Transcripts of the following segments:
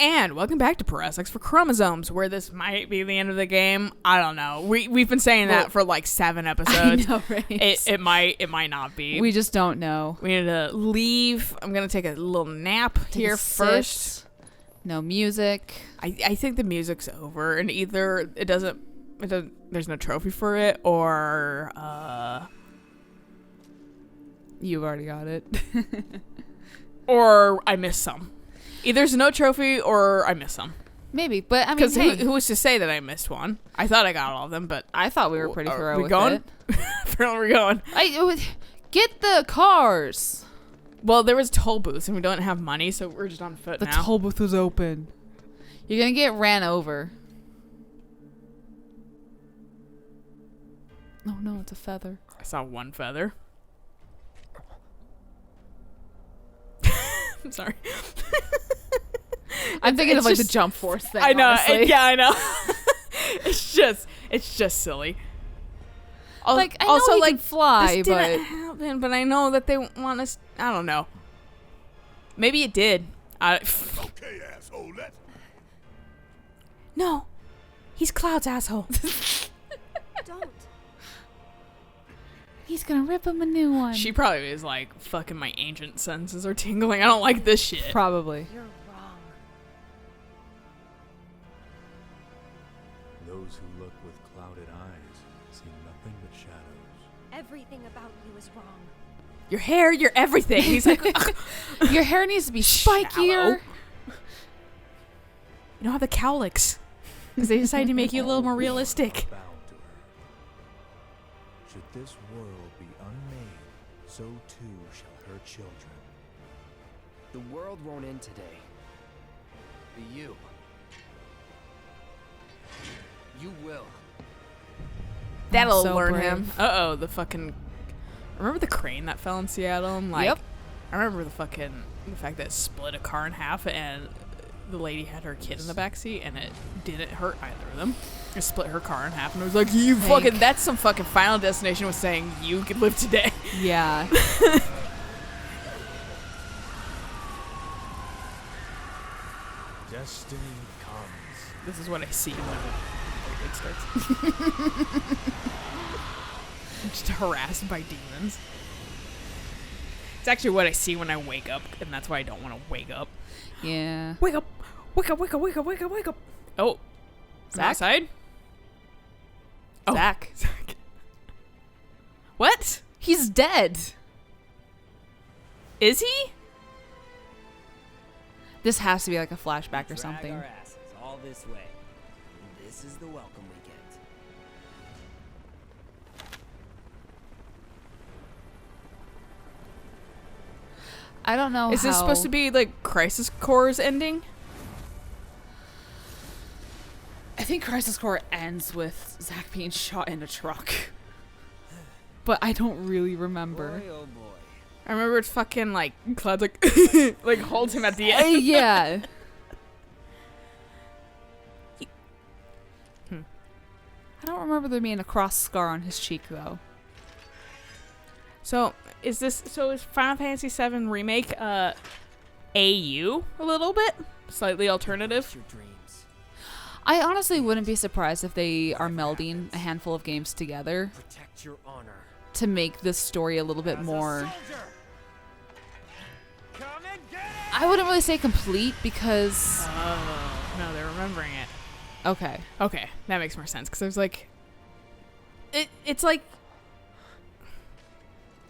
And welcome back to Press X for Chromosomes, where this might be the end of the game. I don't know. We've been saying that for like 7 episodes. I know, right? It might not be. We just don't know. We need to leave. I'm gonna take a little nap here first. No music. I think the music's over, and either it doesn't. There's no trophy for it, or You've already got it. or I missed some. Either there's no trophy or I missed some. Maybe, but I mean, because who was to say that I missed one? I thought I got all of them, but I thought we were pretty thorough with going? it. Where are we going? Get the cars. Well, there was toll booths, and we don't have money, so we're just on foot now. The toll booth was open. You're gonna get ran over. Oh no, it's a feather. I saw one feather. I'm sorry. I'm thinking of like the jump force thing. I know. I know. it's just silly. Like I know also, can fly, this but didn't happen. But I know that they want us. I don't know. Maybe it did. Okay, asshole. No, he's Cloud's asshole. Don't. He's gonna rip him a new one. She probably is like, fucking my ancient senses are tingling. I don't like this shit. Probably. You're wrong. Those who look with clouded eyes see nothing but shadows. Everything about you is wrong. Your hair, your everything. He's like, your hair needs to be spikier. Shallow. You don't have the cowlicks. Because they decided to make you a little more realistic. Bound to her. Should this world be unmade, so too shall her children. The world won't end today. But you will. That'll So learn brave. him. Uh-oh, the fucking... Remember the crane that fell in Seattle? And like, Yep. I remember the fact that it split a car in half and the lady had her kid in the backseat and it didn't hurt either of them. It split her car in half and it was like, you fucking... That's some fucking Final Destination was saying, you could live today. Yeah. Destiny comes. This is what I see when it starts. I'm just harassed by demons. It's actually what I see when I wake up, and that's why I don't want to wake up. Yeah. Wake up! Wake up, wake up, wake up, wake up, wake up! Oh. Zach? Outside? Oh. Zach. What? He's dead. Is he? This has to be like a flashback or Drag something. our asses all this way. This is the welcome we get. I don't know. Is this supposed to be like Crisis Core's ending? I think Crisis Core ends with Zach being shot in a truck. But I don't really remember. Boy, oh boy. I remember it's fucking like Cloud's like like holds him at the end. Yeah. I don't remember there being a cross scar on his cheek though. So is Final Fantasy VII Remake AU a little bit? Slightly alternative? Your dreams. I honestly wouldn't be surprised if they are melding a handful of games together Protect your honor. to make this story a little bit more. Come and get it! I wouldn't really say complete because. Oh, no, they're remembering it. Okay. Okay, that makes more sense because there's like, it's like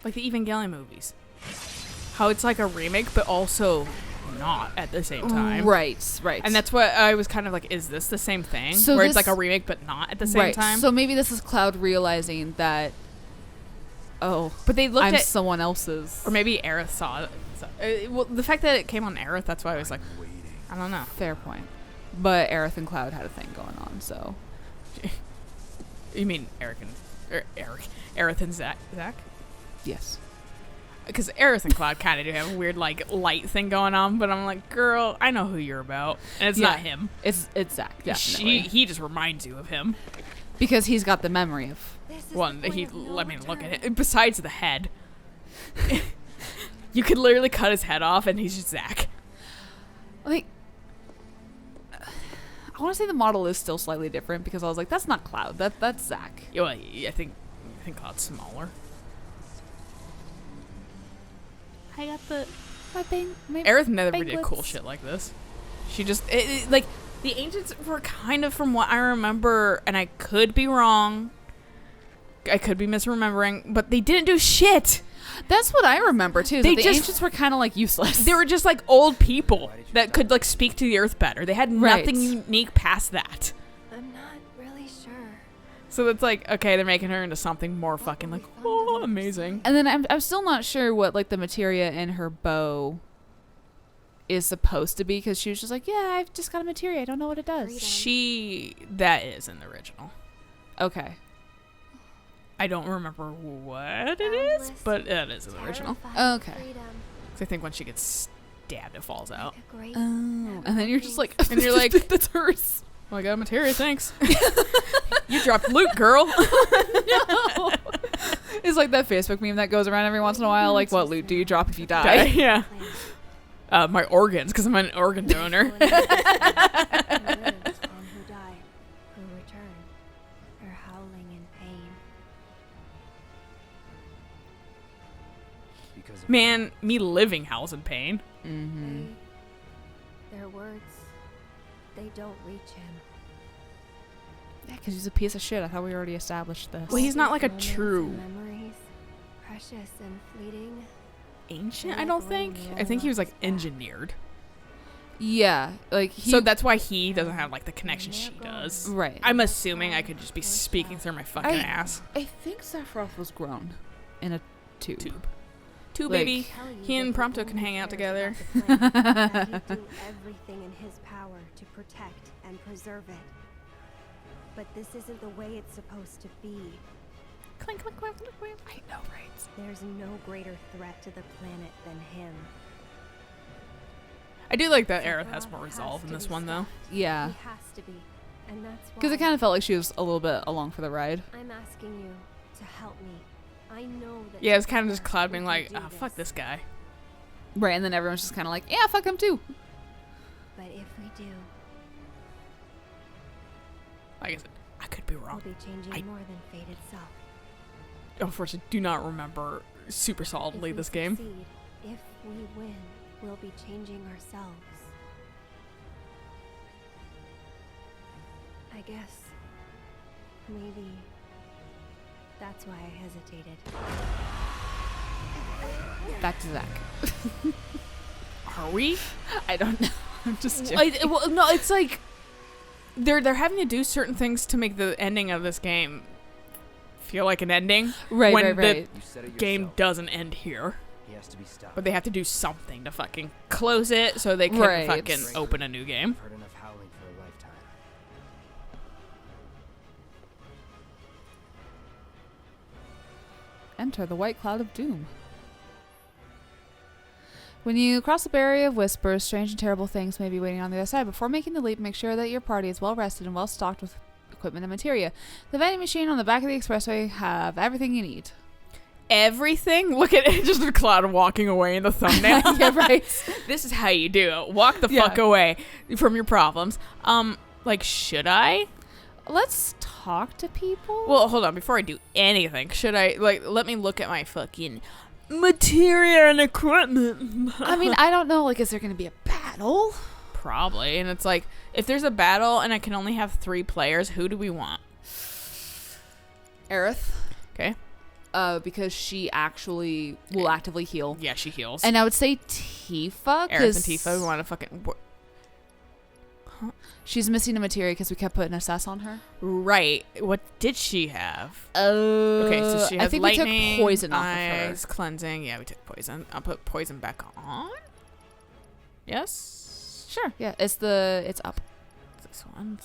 the Evangelion movies, how it's like a remake but also not at the same time. Right. And that's what I was kind of like, is this the same thing? So where it's like a remake but not at the same time? So maybe this is Cloud realizing that. Oh, but they looked I'm at someone else's. or maybe Aerith saw it. Well, the fact that it came on Aerith, that's why I was like, I don't know. Fair point. But Aerith and Cloud had a thing going on, so. You mean Aerith and Zach? Yes. Because Aerith and Cloud kind of do have a weird like light thing going on, but I'm like, girl, I know who you're about, and it's not him. It's Zach. Definitely. He just reminds you of him. Because he's got the memory of. This is One, the he point of no let me look at return. it. Besides the head, you could literally cut his head off, and he's just Zach. Like, I want to say the model is still slightly different because I was like, that's not Cloud. That's Zach. Yeah, well, I think Cloud's smaller. I got my Aerith never did banglets. cool shit like this. She just like the ancients were kind of, from what I remember, and I could be wrong. I could be misremembering, but they didn't do shit. That's what I remember too. They The just- ancients were kind of like useless. They were just like old people that could like speak to the earth better. They had Right. nothing unique past that. I'm not really sure. So it's like, okay, they're making her into something more fucking like, oh, amazing. And then I'm still not sure what like the materia in her bow is supposed to be because she was just like, yeah, I've just got a materia. I don't know what it does. That is in the original. Okay. I don't remember what it is, but it is in the original. Okay. 'Cause I think when she gets stabbed, it falls out. Oh, and then you're just like, And you're like, that's hers. Well, I got a materia, thanks. You dropped loot, girl. No. It's like that Facebook meme that goes around every once in a while. Like, what loot do you drop if you die? Yeah. My organs, because I'm an organ donor. Who die, who return, are howling in pain. Because of Man, me living howls in pain. Mm-hmm. Their words, they don't reach him. Yeah, because he's a piece of shit. I thought we already established this. Well, he's not like a Moments and true memories, precious and fleeting. ancient, I don't think. I think he was like engineered. Yeah, like he. So that's why he doesn't have like the connection she does. right. I'm assuming I could just be speaking through my fucking ass. I think Sephiroth was grown in a tube. Two Like- baby. Tell you He and that Prompto he can only hang out cares together. about the planet, that he'd do everything in his power to protect and preserve it. But this isn't the way it's supposed to be. Clink, clink, clink, clink, clink. I know, right? There's no greater threat to the planet than him. I do like that Aerith has more resolve in this one, though. Yeah, He has to be. And that's why because it kind of felt like she was a little bit along for the ride. I'm asking you to help me. I know that Yeah, it's kind of just together Cloud we being can like, do ah, fuck this guy. Right, and then everyone's just kind of like, yeah, fuck him too. But if we do, Like I said, I could be we'll wrong. be changing I- more than fate itself. Unfortunately, do not remember super If solidly we this game. succeed, if we win, we'll be changing ourselves. I guess maybe that's why I hesitated. Back to Zach. Are we? I don't know. I'm just joking. Well, no, it's like they're having to do certain things to make the ending of this game feel like an ending. Right, when right, right. You said it Game yourself. doesn't end here, He has to be stopped. but they have to do something to fucking close it so they can Right. fucking open a new game. I've heard enough howling for a lifetime. Enter the white cloud of doom. When you cross the barrier of whispers, strange and terrible things may be waiting on the other side. Before making the leap, make sure that your party is well rested and well stocked with equipment and materia. The vending machine on the back of the expressway have everything you need. Everything? Look at it, just a Cloud walking away in the thumbnail. Yeah, right. This is how you do it. Walk the Yeah. fuck away from your problems. Like, should I? Let's talk to people. Well, hold on. Before I do anything, should I, like, let me look at my fucking materia and equipment. I mean, I don't know. Like, is there going to be a battle? Probably. And it's like, if there's a battle and I can only have 3 players, who do we want? Aerith. Okay. Because she actually will actively heal. Yeah, she heals. And I would say Tifa. Aerith and Tifa, we want to fucking... She's missing a materia because we kept putting a sus on her. Right. What did she have? Oh. Okay, so she has I think lightning, we took poison off of eyes, cleansing. Yeah, we took poison. I'll put poison back on. Yes? her. Sure. Yeah, it's up. This one.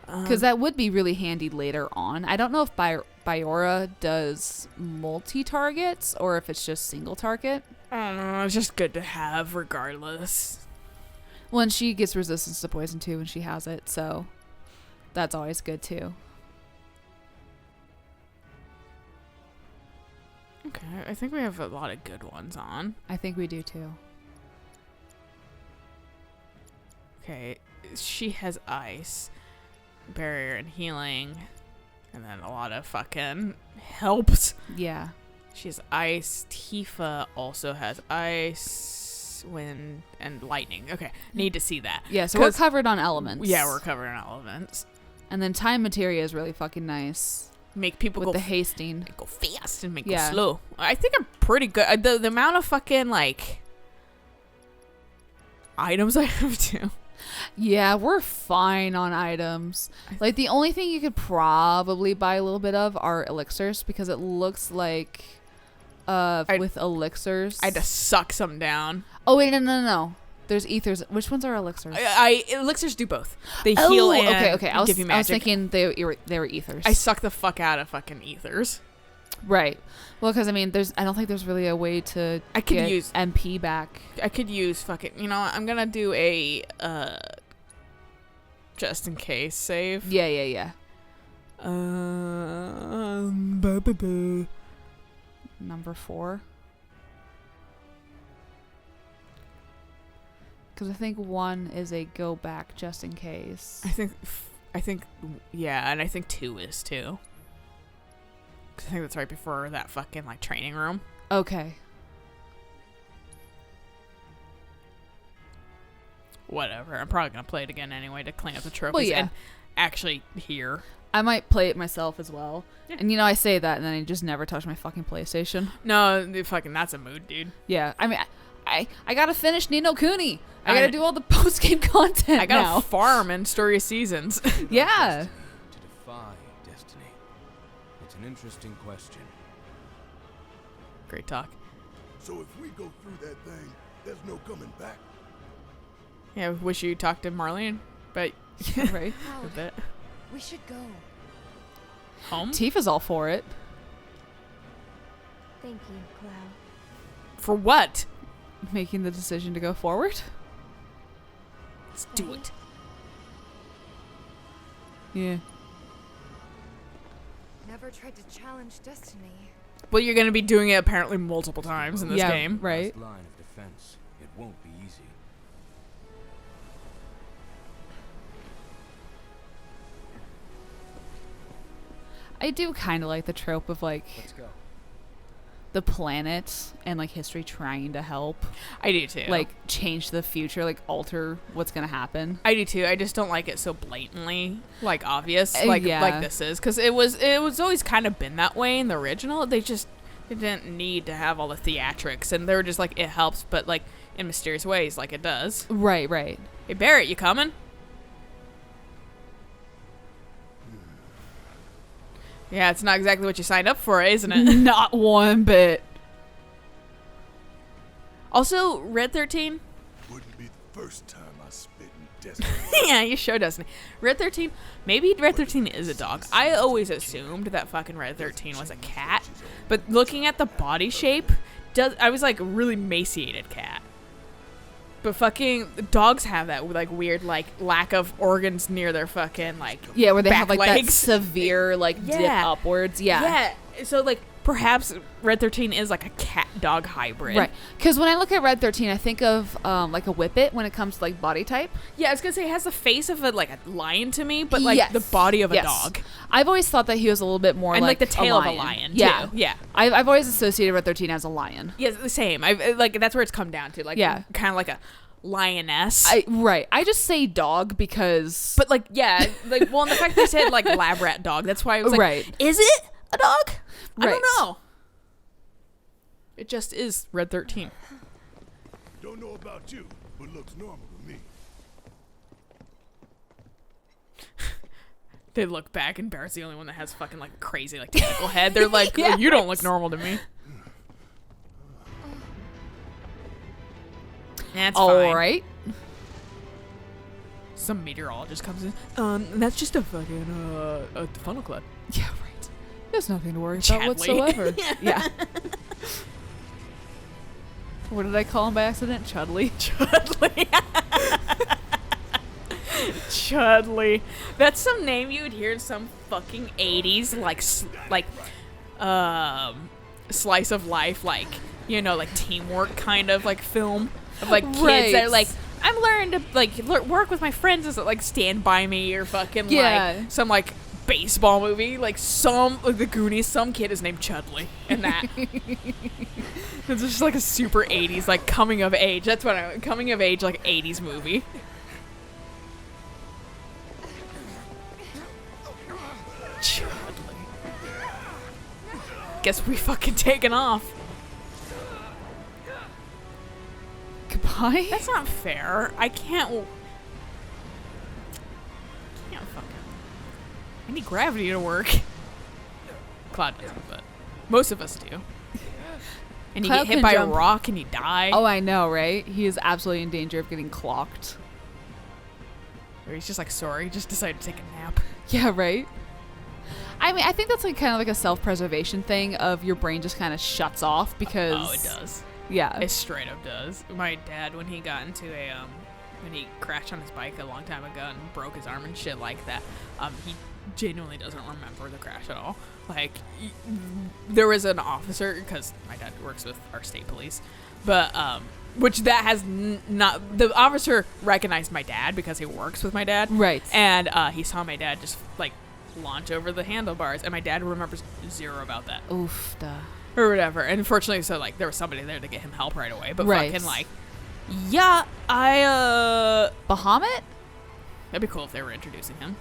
Because that would be really handy later on. I don't know if Biora does multi-targets or if it's just single target. I don't know. It's just good to have regardless. Well, and she gets resistance to poison too when she has it, so that's always good too. Okay, I think we have a lot of good ones on. I think we do too. Okay, she has ice, barrier, and healing, and then a lot of fucking helps. Yeah. She has ice. Tifa also has ice, wind, and lightning. Okay, need to see that. Yeah, so we're covered on elements. Yeah, we're covered in elements. And then time materia is really fucking nice. Make people with go the hasting. go fast and make Yeah. go slow. I think I'm pretty good. The amount of fucking like items I have too. Yeah, we're fine on items. Like the only thing you could probably buy a little bit of are elixirs because it looks like with elixirs. I had to suck some down. Oh wait, no. There's ethers. Which ones are elixirs? Elixirs do both. They heal and okay. give you magic. I was thinking they were ethers. I suck the fuck out of fucking ethers. Right. Well, because I mean, I don't think there's really a way to get use MP back. I could use fucking. You know, I'm gonna do a just in case save. Yeah. Number 4. Because I think 1 is a go back just in case. I think, yeah, and I think 2 is too. 'Cause I think that's right before that fucking like training room. Okay. Whatever. I'm probably gonna play it again anyway to clean up the trophies and actually hear. I might play it myself as well. Yeah. And you know, I say that and then I just never touch my fucking PlayStation. No, fucking that's a mood, dude. Yeah. I mean, I gotta finish Ni no Kuni. I gotta do all the post game content. I gotta farm in Story of Seasons. Yeah. To defy destiny. It's an interesting question. Great talk. So if we go through that thing, there's no coming back. Yeah, I wish you talked to Marlene, but Right. a bit. We should go. Home? Tifa's all for it. Thank you, Cloud. For what? Making the decision to go forward. Let's do it. Yeah. Never tried to challenge destiny. Well, you're gonna be doing it apparently multiple times in this game. Right. Last line of defense. It won't be easy. I do kind of like the trope of like Let's go. the planet and like history trying to help I do too. like change the future, like alter what's gonna happen. I do too. I just don't like it so blatantly, like obvious, Yeah. like this is, because it was always kind of been that way in the original. They didn't need to have all the theatrics, and they were just like it helps, but like in mysterious ways, like it does. Right. Hey Barrett, you coming? Yeah, it's not exactly what you signed up for, isn't it? Not one bit. Also, Red 13. Wouldn't be the first time I spit in destiny. Yeah, you showed us. Red 13. Maybe Red 13 is a dog. I always assumed that fucking Red 13 was a cat, but looking at the body shape, I was like really emaciated cat. But fucking dogs have that like weird like lack of organs near their fucking like Yeah, where they back have like legs. that severe like dip Yeah. upwards. Yeah. Yeah. So like perhaps Red 13 is like a cat dog hybrid. Right. Because when I look at Red 13, I think of like a Whippet when it comes to like body type. Yeah, I was gonna say it has the face of a lion to me, but like Yes. the body of a Yes. dog. I've always thought that he was a little bit more And like the tail of a lion. lion. Yeah. Too. Yeah. I've always associated Red 13 as a lion. Yeah, the same. I like that's where it's come down to. Like Yeah. kind of like a lioness. Right. I just say dog because. But like yeah, like well, and the fact they said like lab rat dog, that's why I was like, Right. is it a dog? I Right. don't know. It just is Red 13. Don't know about you, but looks normal to me. They look back and Barrett's the only one that has fucking like crazy like tentacle head. They're like, Yeah. you don't look normal to me. That's All fine. right. Some meteorologist comes in. That's just a fucking a funnel cloud. Yeah, right. There's nothing to worry about Chadley. whatsoever. Yeah. What did I call him by accident? Chudley? Chudley. Chudley. That's some name you would hear in some fucking 80s slice of life, like, you know, like teamwork kind of like film of like kids Right. that are like, I'm learning to like work with my friends as like Stand By Me or fucking like some like baseball movie, like the Goonies. Some kid is named Chudley, and that it's just like a super 80s like coming of age. That's what coming of age like 80s movie. Chudley. Guess we fucking taken off. Goodbye? That's not fair. I can't fucking... I need gravity to work. Cloud doesn't, but most of us do. And you Cloud get hit can by jump. a rock and you die. Oh, I know, right? He is absolutely in danger of getting clocked. Or he's just like, sorry, just decided to take a nap. Yeah, right? I mean, I think that's like kind of like a self-preservation thing of your brain just kind of shuts off because... Oh, it does. Yeah. It straight up does. My dad, when he got into when he crashed on his bike a long time ago and broke his arm and shit like that, he genuinely doesn't remember the crash at all. Like, there was an officer, because my dad works with our state police, but, which that has not, the officer recognized my dad because he works with my dad. Right. And, he saw my dad just, like, launch over the handlebars, and my dad remembers zero about that. Oof, duh. Or whatever. And fortunately, so, like, there was somebody there to get him help right away. But Right. fucking, like, yeah, Bahamut? that'd be cool if they were introducing him.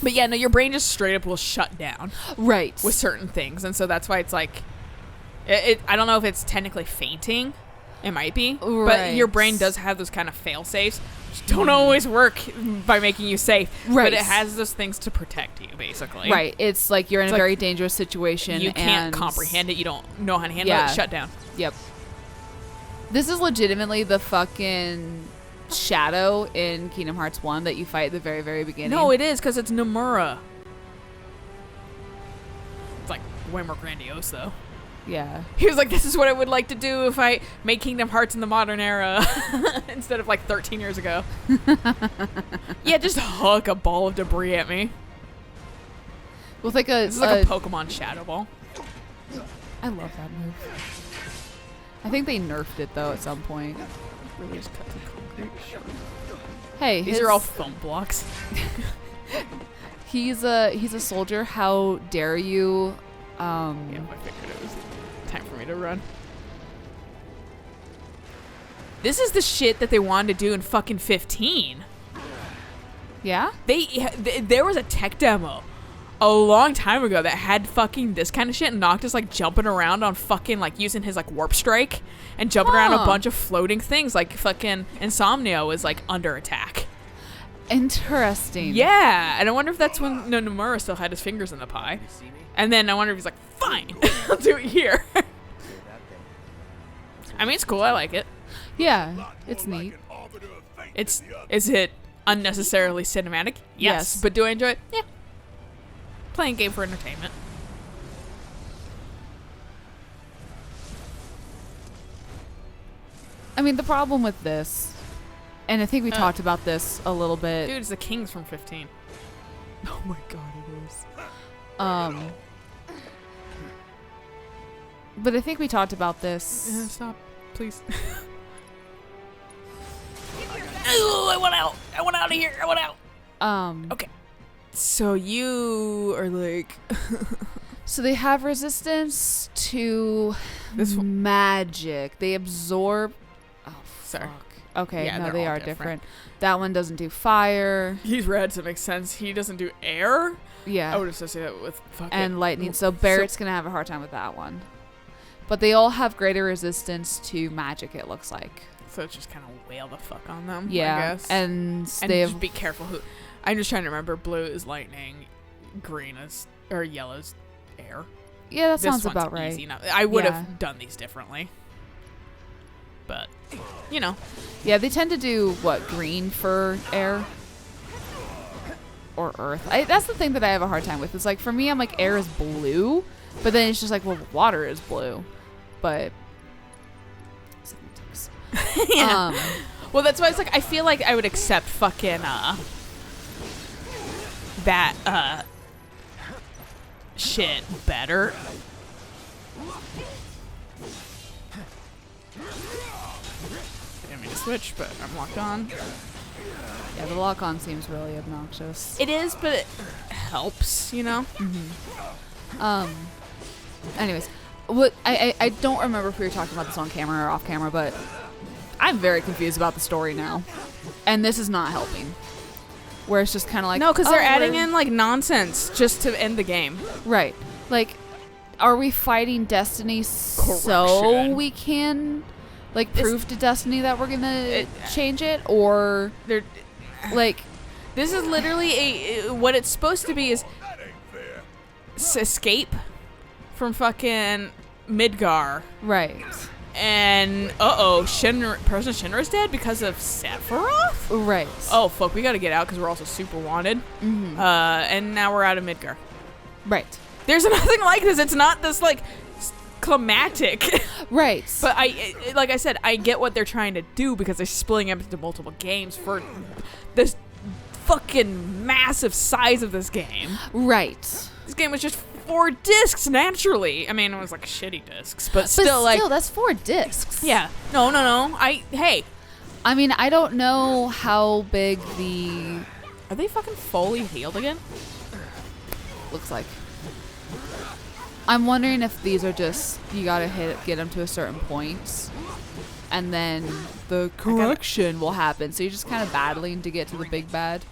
But yeah, no, your brain just straight up will shut down Right. with certain things. And so that's why it's like, I don't know if it's technically fainting. It might be. But your Right. brain does have those kind of fail-safes, which don't always work by making you safe. Right. But it has those things to protect you, basically. Right. It's like you're in It's a like very dangerous situation. You can't and comprehend it. You don't know how to handle Yeah. it. Shut down. Yep. This is legitimately the fucking shadow in Kingdom Hearts 1 that you fight at the very, very beginning. No, it is, because it's Nomura. It's like way more grandiose, though. Yeah. He was like, this is what I would like to do if I make Kingdom Hearts in the modern era instead of like 13 years ago. Yeah, just huck a ball of debris at me. With like a... This is like a Pokemon Shadow Ball. I love that move. I think they nerfed it, though, at some point. Really just cut through concrete. Hey, These are all foam blocks. He's a soldier. How dare you? Yeah, I figured it was time for me to run. This is the shit that they wanted to do in fucking 15. Yeah? There was a tech demo a long time ago that had fucking this kind of shit, and Noctis like jumping around on fucking like using his like warp strike and jumping around a bunch of floating things, like fucking Insomnia was like under attack. Interesting. Yeah, and I wonder if that's when Nomura still had his fingers in the pie. You see me? And then I wonder if he's like, fine, I'll do it here. Clear that thing. I mean, it's cool. I like it. Yeah, it's neat. Is it unnecessarily cinematic? Yes. Yes. But do I enjoy it? Yeah. Playing a game for entertainment. I mean, the problem with this, and I think we talked about this a little bit. Dude, it's the Kings from 15. Oh my god, it is. But I think we talked about this. Stop, please. Ooh, I want out. I want out of here. I want out. Okay. So you are like... So they have resistance to magic. They absorb... Oh, Sorry. fuck. Okay, Yeah, no, they're they all are different. different. That one doesn't do fire. He's red, so it makes sense. He doesn't do air. Yeah. I would associate that with fucking... And lightning. So Barrett's going to have a hard time with that one. But they all have greater resistance to magic, it looks like. So it's just kind of wail the fuck on them, Yeah. I guess. And And they just have... be careful who... I'm just trying to remember. Blue is lightning. Green is... Or yellow's air. Yeah, that This sounds one's about right. easy enough. I would Yeah. have done these differently. But, you know. Yeah, they tend to do, what, green for air? Or earth. That's the thing that I have a hard time with. It's like, for me, I'm like, air is blue. But then it's just like, well, water is blue. But... semantics. Yeah. Well, that's why it's like, I feel like I would accept fucking, that, shit better. I didn't mean switch, but I'm locked on. Yeah, the lock-on seems really obnoxious. It is, but it helps, you know? Anyways, what I don't remember if we were talking about this on camera or off camera, but I'm very confused about the story now. And this is not helping. Where it's just kind of like... No, because they're adding we're- in, like, nonsense just to end the game. Right. Like, are we fighting Destiny so Correction. we can, like, prove to Destiny that we're gonna change it? Or, They're... like... This is literally what it's supposed to be is That ain't fair. escape from fucking Midgar. Right. And, President Shinra's dead because of Sephiroth? Right. Oh, fuck, we gotta get out because we're also super wanted. And now we're out of Midgar. Right. There's nothing like this. It's not this, like, climatic. Right. But like I said, I get what they're trying to do because they're splitting up into multiple games for this fucking massive size of this game. Right. This game was just 4 discs naturally. I mean, it was like shitty discs, but But still, like, that's 4 discs. yeah. No. Hey, I mean, I don't know how big the... are they fucking fully healed again? looks like. I'm wondering if these are just, you gotta get them to a certain point, and then the correction will happen. So you're just kind of battling to get to the big bad.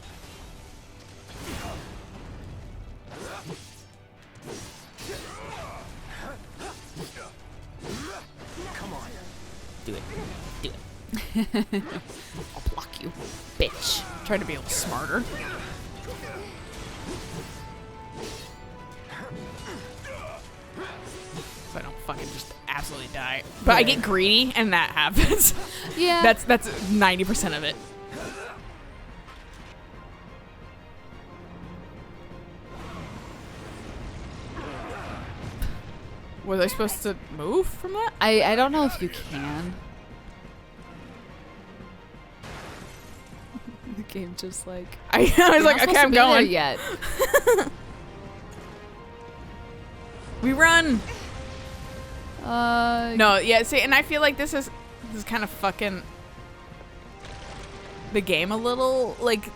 Do it. I'll block you, bitch. Try to be a little smarter. So I don't fucking just absolutely die. But I get greedy, and that happens. Yeah. That's 90% of it. Was I supposed to move from that? I don't know if you can. The game just like... I was You're like, not okay, supposed to I'm be there going. yet. We run. No. No, yeah, see, and I feel like this is kind of fucking the game a little, like,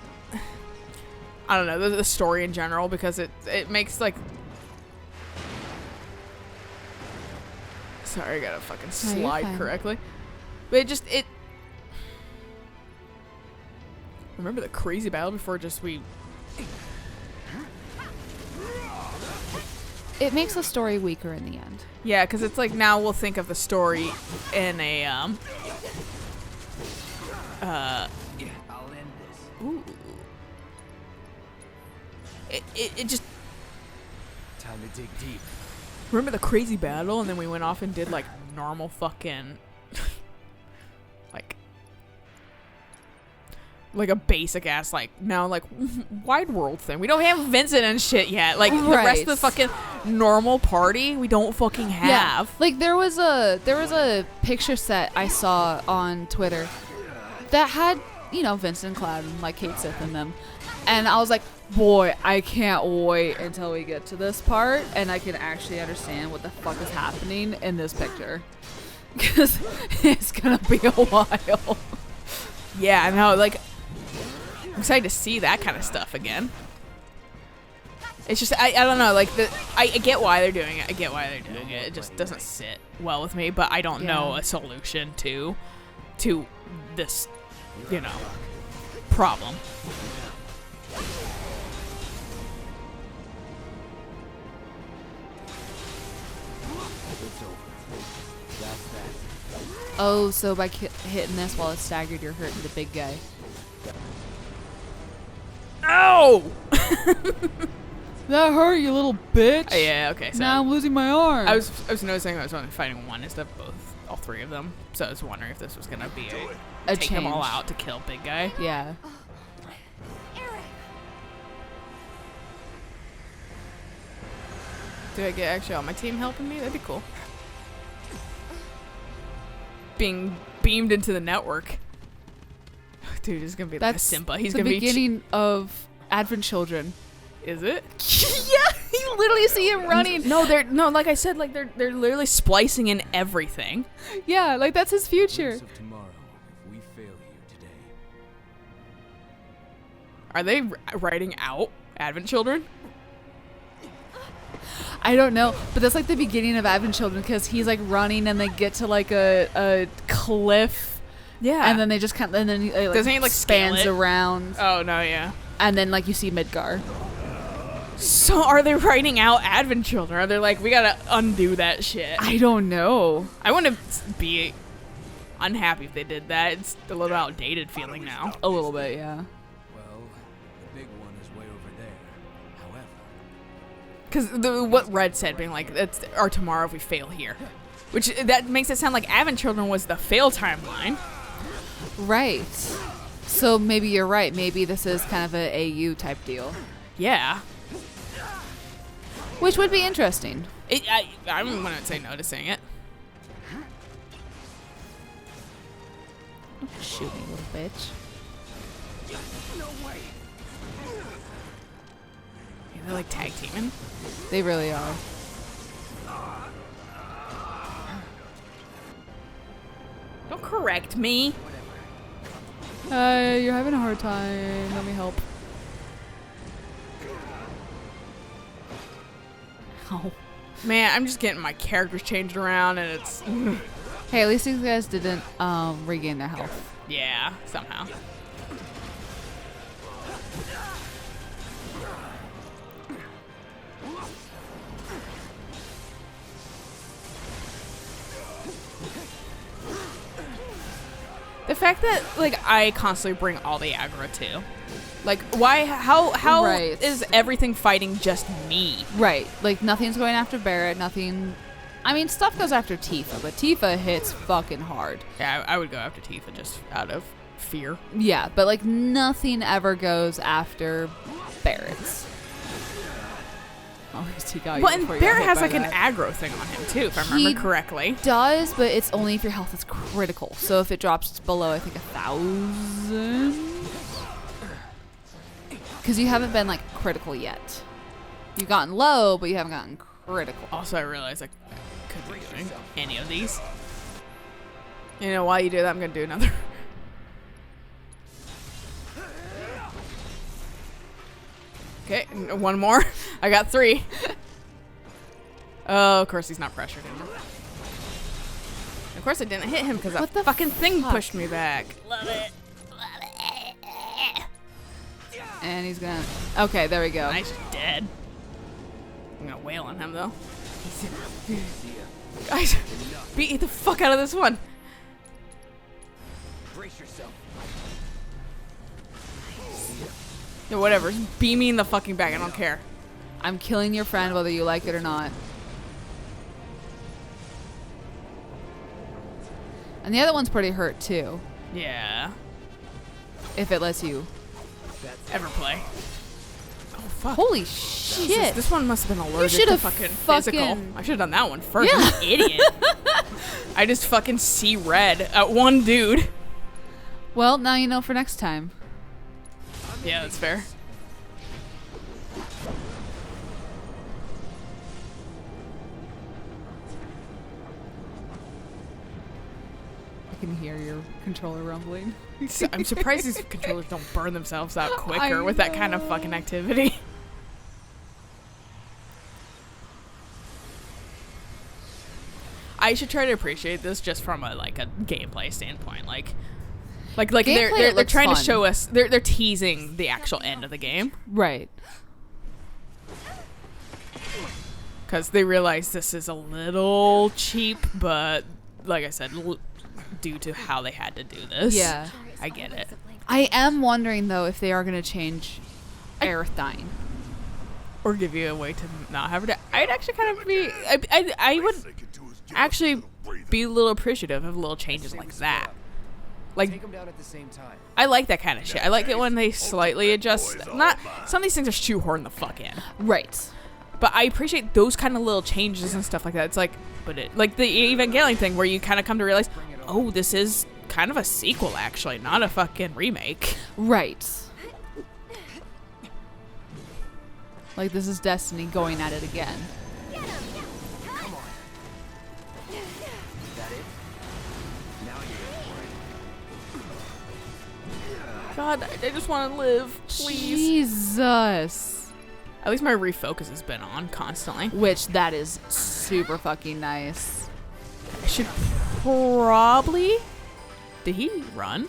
I don't know, the story in general, because it makes, like, sorry, I gotta fucking No, you're slide fine. correctly. But it remember the crazy battle before we It makes the story weaker in the end. yeah, because it's like now we'll think of the story in a Yeah, I'll end this. ooh. It just Time to dig deep. remember the crazy battle, and then we went off and did like normal fucking like a basic ass wide world thing. We don't have Vincent and shit yet. Like the rest of the Right. fucking normal party, we don't fucking have. Yeah. Like there was a picture set I saw on Twitter that had, you know, Vincent and Cloud and like Kate Sith in them. And I was like, boy, I can't wait until we get to this part and I can actually understand what the fuck is happening in this picture. Because it's gonna be a while. Yeah, I know. Like, I'm excited to see that kind of stuff again. It's just I don't know. Like I get why they're doing it. I get why they're doing it. It just doesn't sit well with me. But I don't know a solution to this, you know, problem. It's over. That's that. Oh, so by hitting this while it's staggered, you're hurting the big guy. Ow! That hurt, you little bitch. Yeah. Okay. So Now I'm losing my arm. I was noticing I was only fighting one instead of all 3 of them. So I was wondering if this was gonna be a take them all change. out to kill big guy. Yeah. Do I get actually all my team helping me? That'd be cool. Being beamed into the network. Dude, he's gonna be like a That's Simba. He's the gonna beginning of Advent Children. Is it? Yeah, you literally see him running. No, like I said, like they're literally splicing in everything. Yeah, like that's his future. Glimpse of tomorrow if we fail Are they writing out Advent Children? I don't know, but that's like the beginning of Advent Children because he's like running and they get to like a cliff. Yeah. And then they just kind of, and then like, Doesn't he like spans scale it? around. Oh no, yeah. And then like you see Midgar. So are they writing out Advent Children? Are they like, we gotta undo that shit? I don't know. I wouldn't be unhappy if they did that. It's a little outdated feeling now. A little bit, yeah. Well, the big one is way over there. However, Because what Red said, being like, it's our tomorrow if we fail here. Which, that makes it sound like Advent Children was the fail timeline. Right. So maybe you're right. Maybe this is kind of a AU type deal. Yeah. Which would be interesting. I wouldn't say no to saying it. Don't shoot me, little bitch. Yeah, they're like tag teaming. They really are. Don't correct me. You're having a hard time. Let me help. Oh. Man, I'm just getting my characters changed around and it's... Hey, at least these guys didn't regain their health. yeah, somehow. The fact that, like, I constantly bring all the aggro too. Like, why, how Right. is everything fighting just me? Right. Like, nothing's going after Barrett. Nothing... I mean, stuff goes after Tifa, but Tifa hits fucking hard. Yeah, I would go after Tifa just out of fear. Yeah, but, like, nothing ever goes after Barrett's. Oh, he got you Well, and before you got Barrett hit has, by like, an that. aggro thing on him, too, if I He remember correctly. Does, but it's only if your health is critical. So if it drops below, I think 1,000. Because you haven't been like critical yet. You've gotten low, but you haven't gotten critical. Also, I realized I could be doing any of these. You know, while you do that, I'm going to do another. Okay, one more. I got 3. Oh, of course he's not pressured anymore. Of course I didn't hit him because that What the fucking thing fuck? pushed me back. Love it. And he's gonna... Okay, there we go. Nice, dead. I'm gonna wail on him though. Guys, beat the fuck out of this one. Brace yourself. Yeah, whatever. Just beat me in the fucking back. I don't care. I'm killing your friend whether you like it or not. And the other one's pretty hurt too. Yeah. If it lets you. Ever play. Oh fuck. Holy Jesus, shit. this one must have been allergic to should've fucking physical. fucking- I should have done that one first. Yeah. I'm an idiot. I just fucking see red at one dude. Well, now you know for next time. Yeah, that's fair. I can hear your controller rumbling. So I'm surprised these controllers don't burn themselves out I quicker with that kind of know. fucking activity. I should try to appreciate this just from a like a gameplay standpoint, like Gameplay, they're it looks trying fun. to show us they're teasing the actual end of the game Right. because they realize this is a little cheap, but like I said, due to how they had to do this. Yeah. I get it. I am wondering though if they are going to change Aerith dying. Or give you a way to not have it. I'd actually kind of be. I would actually be a little appreciative of little changes like that. Like, Take them down at the same time. I like that kind of shit. I like it when they slightly adjust. Not some of these things are shoehorned the fuck in, Right. but I appreciate those kind of little changes and stuff like that. It's like, but it like the Evangelion thing where you kind of come to realize, oh, this is kind of a sequel actually, not a fucking remake. Right. Like this is Destiny going at it again. Is that it? Now you're in for it. God, I just want to live. Please. Jesus. At least my refocus has been on constantly. Which, that is super fucking nice. I should probably... Did he run?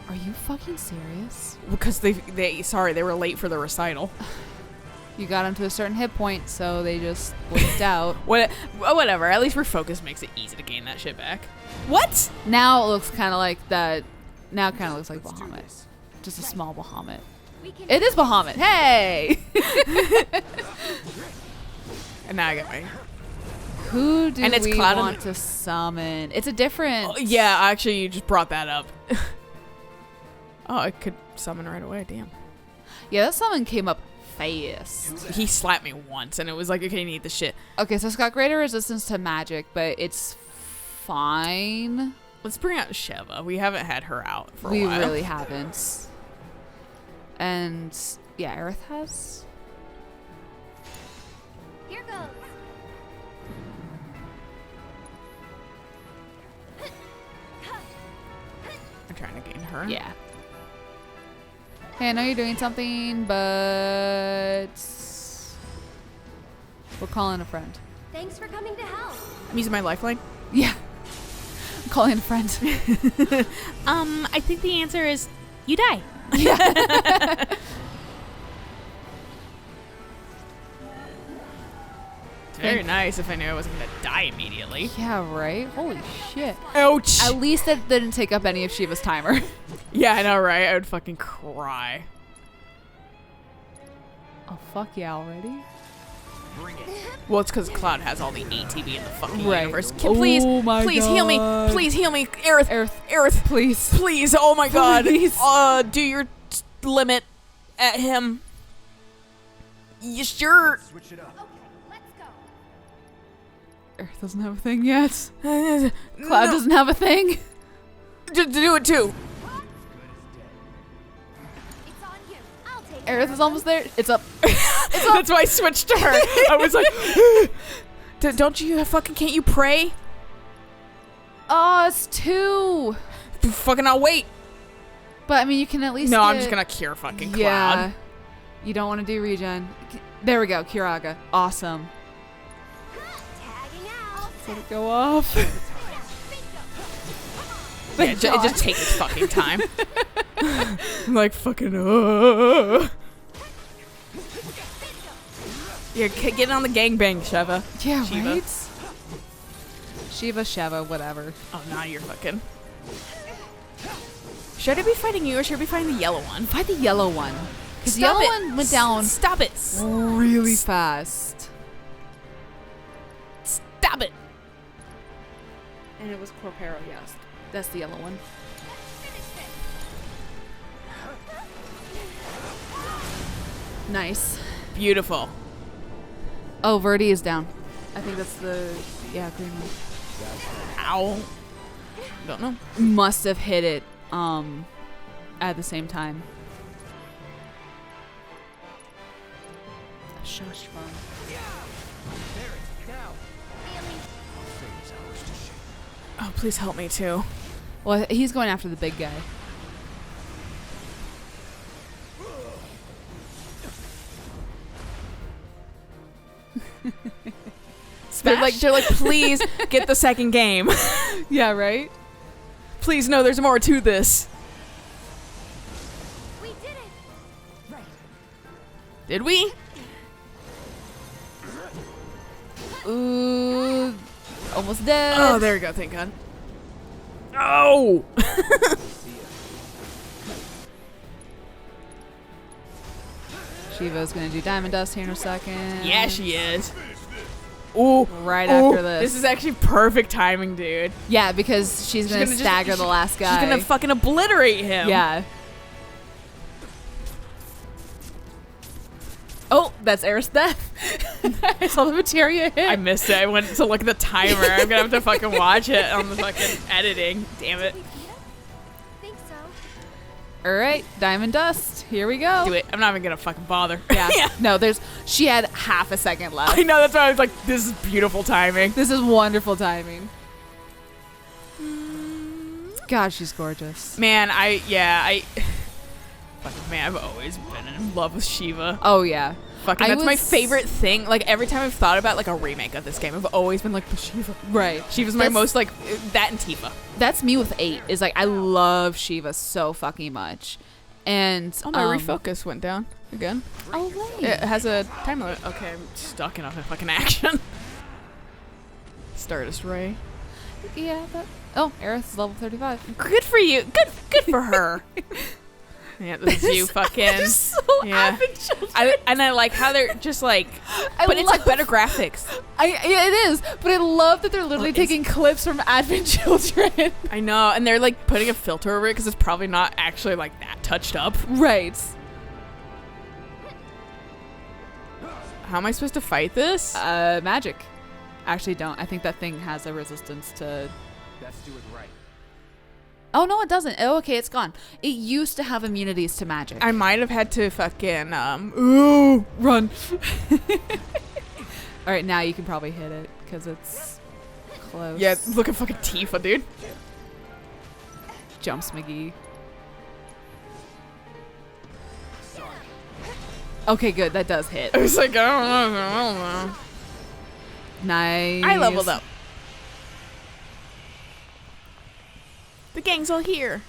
Are you fucking serious? Because they were late for the recital. You got him to a certain hit point, so they just blinked out. Whatever. At least refocus makes it easy to gain that shit back. What? Now it looks kind of like that. Now it kind of looks like Bahamut. Just a small Bahamut. It is Bahamut. Hey! And now I got my... Who do And it's we Cloud want to summon? It's a different... Oh, yeah, actually, you just brought that up. Oh, I could summon right away. Damn. Yeah, that summon came up fast. He slapped me once, and it was like, okay, you need the shit. Okay, so it's got greater resistance to magic, but it's fine. Let's bring out Sheva. We haven't had her out for a We while. really haven't. And yeah, Aerith has. Here goes. I'm trying to gain her. Yeah. Hey, I know you're doing something, but we're calling a friend. Thanks for coming to help. I'm using my lifeline. Yeah. I'm calling a friend. I think the answer is you die. It's very nice if I knew I wasn't going to die immediately. Yeah, right? Holy shit. Ouch. At least that didn't take up any of Shiva's timer. Yeah, I know, right? I would fucking cry. Oh, fuck yeah, already? Well, it's because Cloud has all the ATB in the fucking Right. universe. Please, Oh my please heal me. God. Please heal me. Aerith. Aerith, please. Please. Oh my God. Please. Do your limit at him. You sure? Switch it up. Let's go. Earth doesn't have a thing yet. Cloud Cloud doesn't have a thing. do it too. It's on you. I'll take Aerith is almost there. It's up. That's why I switched to her. I was like, don't you fucking, can't you pray? Oh, it's 2. Fucking I'll wait. But I mean, you can at least. No, I'm get- just gonna cure fucking Cloud. Yeah. You don't want to do regen. There we go. Kiraga. Awesome. tagging out. Let it go off. Yeah, it just takes its fucking time. I'm like fucking. Yeah, get on the gangbang, Sheva. Yeah, Shiva. right? Shiva, Sheva, whatever. Oh, now you're fucking. Should I be fighting you or should I be fighting the yellow one? Fight the yellow one. Because the Stop yellow it. one went down Stop it. really fast. Stop it. And it was Corpero, yes. That's the yellow one. Nice. Beautiful. Oh, Verdi is down. I think that's the, yeah, green one. Ow. Don't know. Must have hit it at the same time. Shush, fun. Oh, please help me too. Well, he's going after the big guy. They're like, please get the second game. Yeah, right? Please, no, there's more to this. We did it. Right. Did we? Ooh, almost dead. Oh, there we go. Thank God. Oh! Shiva's gonna do Diamond Dust here in a second. Yeah, she is. Ooh. Right Ooh, after this. This is actually perfect timing, dude. Yeah, because she's gonna just- stagger the last guy. She's gonna fucking obliterate him. Yeah. Oh, that's Aerith's death. I saw the materia hit. I missed it. I went to look at the timer. I'm gonna have to fucking watch it on the fucking editing. Damn it. We beat him? Think so. All right, Diamond Dust. Here we go. Do it. I'm not even gonna fucking bother. Yeah. No, she had half a second left. I know. That's why I was like, this is beautiful timing. This is wonderful timing. God, she's gorgeous. Man, Fucking man, I've always been in love with Shiva. Oh yeah. Fucking, I that's my was- favorite thing. Like, every time I've thought about, like, a remake of this game, I've always been like, Shiva. Right. Shiva's my most, like, that and Tifa. That's me with 8. Is like I love Shiva so fucking much. And Oh, my refocus went down again. Oh, lame. It has a time limit. Okay, I'm stuck in a fucking action. Stardust Ray. Yeah, but Aerith is level 35. Good for you. Good for her. Yeah, this is you fucking. So Yeah. Advent Children. I like how they're just like, I but it's like love- better graphics. Yeah, it is, but I love that they're literally Well, it's- taking clips from Advent Children. I know, and they're like putting a filter over it because it's probably not actually like that touched up. Right. How am I supposed to fight this? Magic. Actually, don't. I think that thing has a resistance to. Let's do it right. Oh no, it doesn't. Oh, okay, it's gone. It used to have immunities to magic. I might have had to fucking ooh, run. All right, now you can probably hit it because it's close. Yeah, look at fucking Tifa, dude. Jumps McGee. Okay, good. That does hit. I was like, I don't know. Nice. I leveled up. The gang's all here.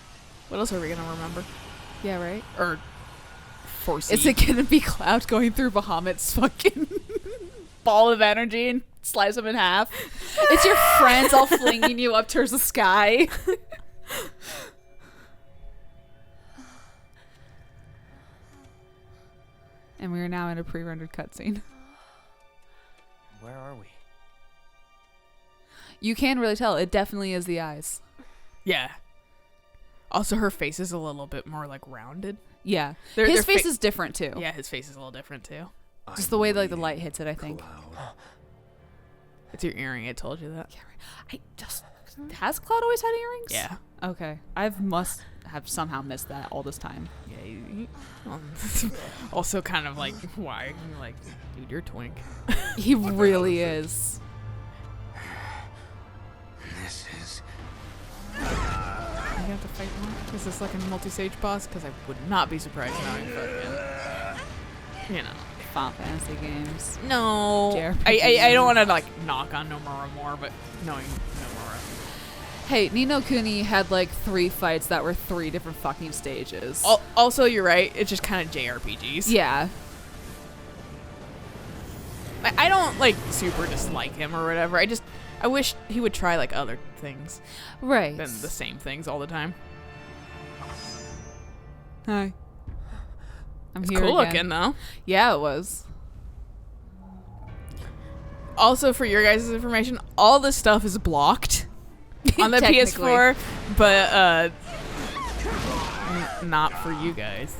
What else are we gonna remember? Yeah, right. Or foresee? Is it gonna be Cloud going through Bahamut's fucking ball of energy and slice him in half? It's your friends all flinging you up towards the sky. And we are now in a pre-rendered cutscene. Where are we? You can really tell. It definitely is the eyes. Yeah. Also, her face is a little bit more like rounded. Yeah. Their His face fa- is different too. Yeah, his face is a little different too. Just the way like the light hits it, I think. It's your earring. It told you that. I just has Cloud always had earrings? Yeah. Okay. Must have somehow missed that all this time. Yeah. Also, kind of like, why? You're like, dude, you're twink. He really is. This is. You have to fight one? Is this like a multi-stage boss? Because I would not be surprised knowing fucking, you know. Final Fantasy games. No. JRPG. I don't want to like knock on Nomura more, but knowing Nomura. Hey, Ni no Kuni had like 3 fights that were 3 different fucking stages. Also, you're right. It's just kind of JRPGs. Yeah. I don't like super dislike him or whatever. I wish he would try like other things Right. than the same things all the time. Hi. I'm It's here cool again. looking though. Yeah, it was. Also, for your guys' information, all this stuff is blocked on the Technically. PS4, but not for you guys.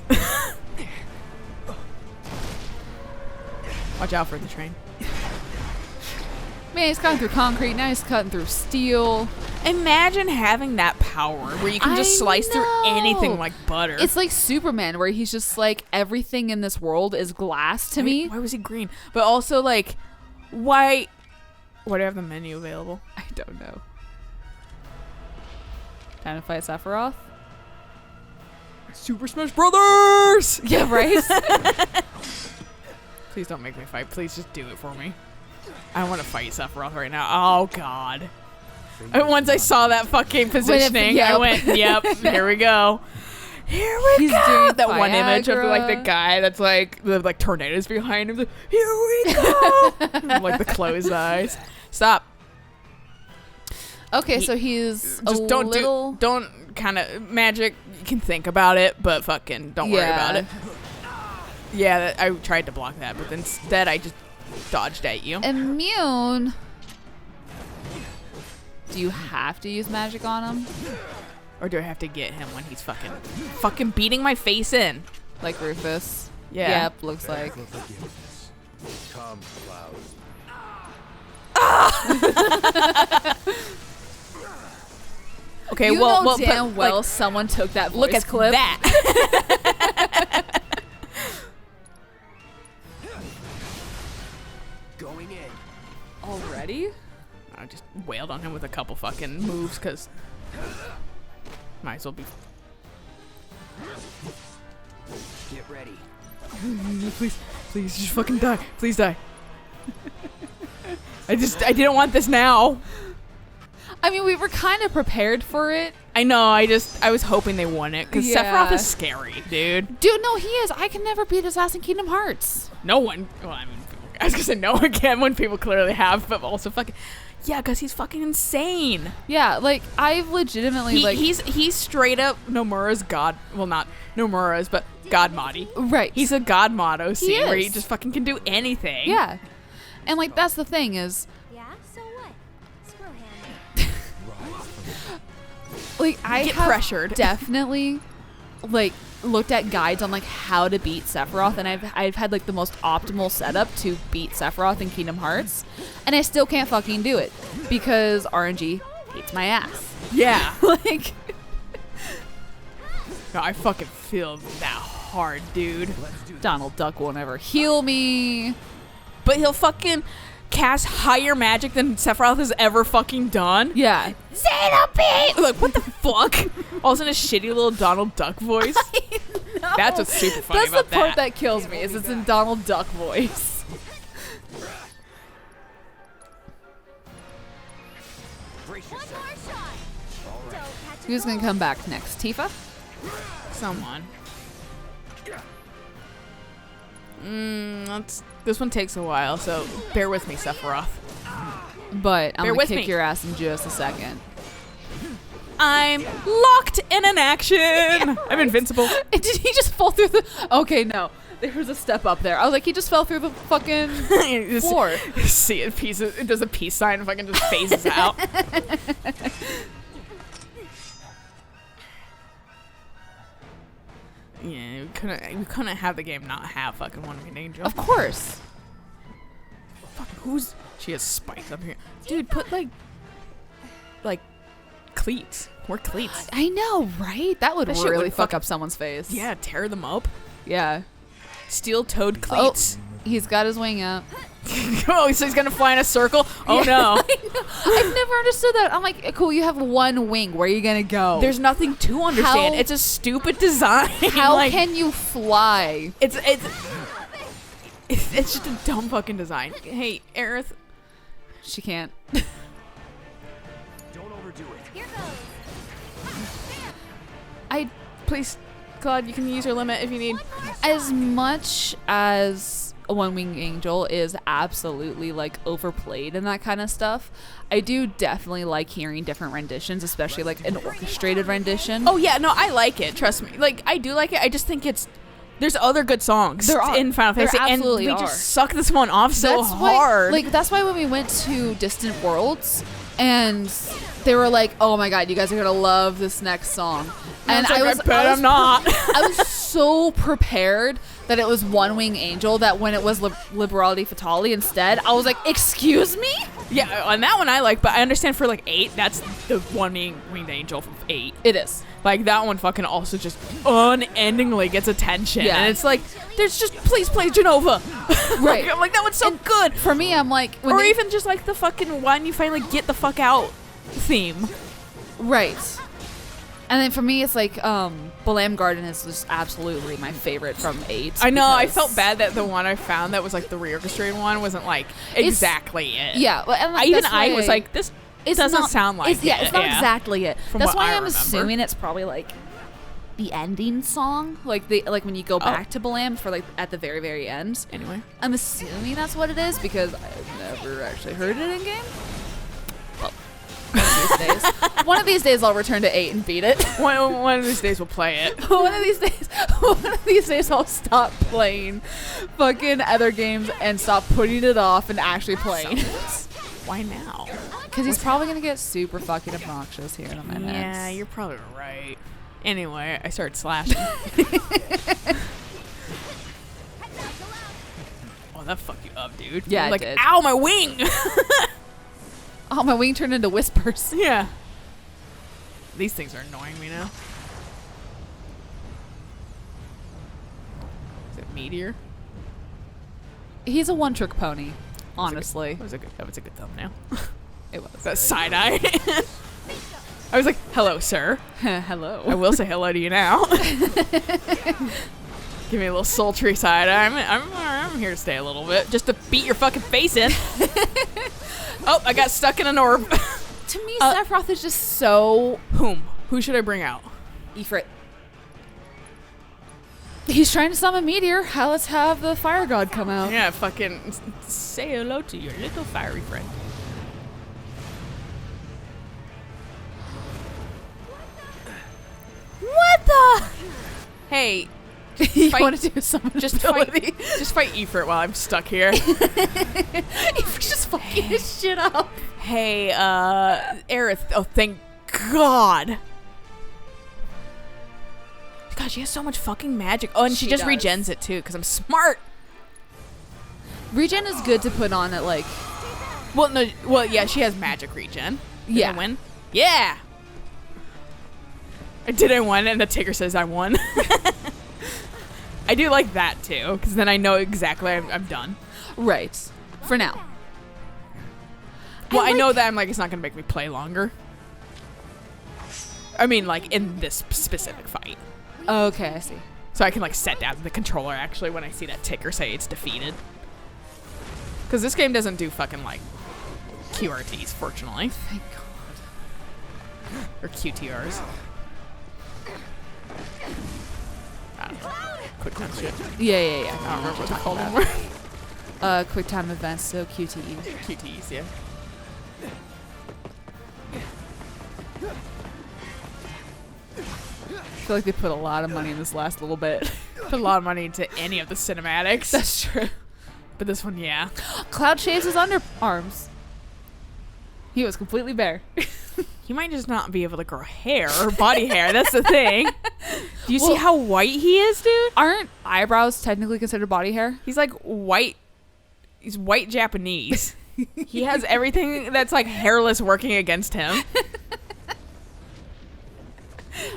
Watch out for the train. Man, he's cutting through concrete. Now he's cutting through steel. Imagine having that power where you can just I slice through anything know. like butter. It's like Superman, where he's just like, everything in this world is glass to me. Why was he green? But also, like, why do I have the menu available? I don't know. Time to fight Sephiroth? Super Smash Brothers! Yeah, right? Please don't make me fight. Please just do it for me. I don't want to fight Sephiroth right now. Oh, God. And once I saw that fucking positioning, I yep. went, yep, here we go. Here we He's go. doing That one image of like the Viagra. guy that's like the like tornadoes behind him. Like, here we go. Like the closed eyes. Stop. Okay, He- so he's Just a don't little... don't kind of magic. You can think about it, but fucking don't worry about it. Yeah, I tried to block that, but instead I just dodged at you. Immune? Do you have to use magic on him? Or do I have to get him when he's fucking beating my face in? Like Rufus? Yeah. Yep, looks like. For forgiveness. Come, Cloud. Okay, You well, know but, damn well like, someone took that voice look at clip. that. Going in. Already? I just wailed on him with a couple fucking moves because might as well be. Get ready. Please, just fucking die. Please die. I didn't want this now. I mean, we were kind of prepared for it. I know, I was hoping they won it, because Yeah. Sephiroth is scary, dude. Dude, no, he is. I can never beat his ass in Kingdom Hearts. No one, well, I mean, I was gonna say no one can when people clearly have, but also fucking, yeah, because he's fucking insane. Yeah, like, I've legitimately, He's straight up Nomura's god, well, not Nomura's, but God Modi. Right. He's a God motto scene where he is. just fucking can do anything. Yeah. And, like, that's the thing is, Yeah, so what? Screw him. like, I Get have pressured. definitely, like, looked at guides on, like, how to beat Sephiroth, and I've had, like, the most optimal setup to beat Sephiroth in Kingdom Hearts, and I still can't fucking do it, because RNG hates my ass. Yeah. Like, No, I fucking feel that hard, dude. Donald Duck won't ever heal me. But he'll fucking cast higher magic than Sephiroth has ever fucking done. Yeah. Xenopede! Like, what the fuck? Also in a shitty little Donald Duck voice. That's what's super funny That's about the part that kills me, is it's in Donald Duck voice. Brace One yourself. more shot. Don't catch a Who's gonna come back next? Tifa? Someone. This one takes a while, so bear with me, Sephiroth. But I'm Bear gonna with kick me. your ass in just a second. I'm locked in an action. I'm invincible. Did he just fall through the... Okay, no. There was a step up there. I was like, he just fell through the fucking Just floor. See it pieces. It does a peace sign and fucking just phases out. Yeah, we couldn't have the game not have fucking One Winged Angel. Of course. Fucking who's? She has spikes up here, dude. Put like cleats. More cleats. I know, right? That would That shit really would fuck fuck- up someone's face. Yeah, tear them up. Yeah. Steel-toed Oh, cleats. he's got his wing out. Oh, so he's gonna fly in a circle? Oh no. I've never understood that. I'm like, cool, you have one wing. Where are you gonna go? There's nothing to understand. How- It's a stupid design. How Like, can you fly? it's just a dumb fucking design. Hey, Aerith. She can't. Don't overdo it. Here goes. Please, Claude, you can use your limit if you need. As much as One Winged Angel is absolutely like overplayed and that kind of stuff, I do definitely like hearing different renditions, especially like an orchestrated rendition. Oh yeah, no, I like it. Trust me. Like I do like it. I just think there's other good songs There are. in Final There Fantasy, and absolutely we are. just suck this one off so that's hard. Why, like that's why when we went to Distant Worlds and they were like, "Oh my god, you guys are gonna love this next song," and I bet I'm not. I was so prepared that it was One Winged Angel that when it was Liberality Fatale instead, I was like, "Excuse me." Yeah, on that one I like, but I understand for like 8, that's the one winged angel from 8. It is. Like that one fucking also just unendingly gets attention. Yeah. And it's like, there's just please play Genova. Right. I'm like, that one's so good. For me, I'm like, when Or they- even just like the fucking when you finally get the fuck out theme. right. And then for me, it's like Balam Garden is just absolutely my favorite from 8. I know, I because- felt bad that the one I found that was like the reorchestrated one wasn't like exactly it. Yeah, well, and like, Even that's I why was like, this it's doesn't not- sound like it's, yeah, it's not exactly it. From That's what why I I'm remember. assuming it's probably like the ending song, like when you go back to Balam for like at the very very end. Anyway. I'm assuming that's what it is because I've never actually heard it in game. Well, one of these days I'll return to 8 and beat it. One of these days we'll play it. one of these days I'll stop playing fucking other games and stop putting it off and actually playing. Why now? Because he's probably gonna get super fucking obnoxious here in a minute. Yeah, you're probably right. Anyway, I started slashing. Oh, that fucked you up, dude. Yeah, I'm it like, did. ow, my wing! Oh, my wing turned into whispers. Yeah. These things are annoying me now. Is it Meteor? He's a one-trick pony, honestly. That was a good thumbnail. It was. That side eye. I was like, hello, sir. Hello. I will say hello to you now. Give me a little sultry side. I'm here to stay a little bit, just to beat your fucking face in. Oh, I got stuck in an orb. To me, Sephiroth is just so... Who should I bring out? Ifrit. He's trying to summon Meteor. Let's have the fire god come out. Yeah, fucking say hello to your little fiery friend. What the? Hey, You fight- want to do some just fight Ifrit while I'm stuck here. Ifrit's just fucking his shit up. Hey, Aerith. Oh, thank God. God, she has so much fucking magic. Oh, and she just does. regens it too, because I'm smart. Regen is good to put on at like... Well, no, yeah, she has magic regen. Did Yeah. I win? Yeah. Did I win? And the ticker says I won. I do like that too, because then I know exactly I'm done. Right. For now. Well, I know that I'm like, it's not going to make me play longer. I mean, like, in this specific fight. Okay, I see. So I can, like, set down the controller, actually, when I see that ticker say it's defeated. Because this game doesn't do fucking, like, QRTs, fortunately. Thank God. Or QTRs. I don't know. Quick time shit. Yeah. I don't remember what they're called anymore. Quick time events, so QTE. QTs, yeah. I feel like they put a lot of money in this last little bit. Put a lot of money into any of the cinematics. That's true. But this one, yeah. Cloud shaves his underarms. He was completely bare. He might just not be able to grow hair or body hair. That's the thing. Do you see how white he is, dude? Aren't eyebrows technically considered body hair? He's like white. He's white Japanese. He has everything that's like hairless working against him.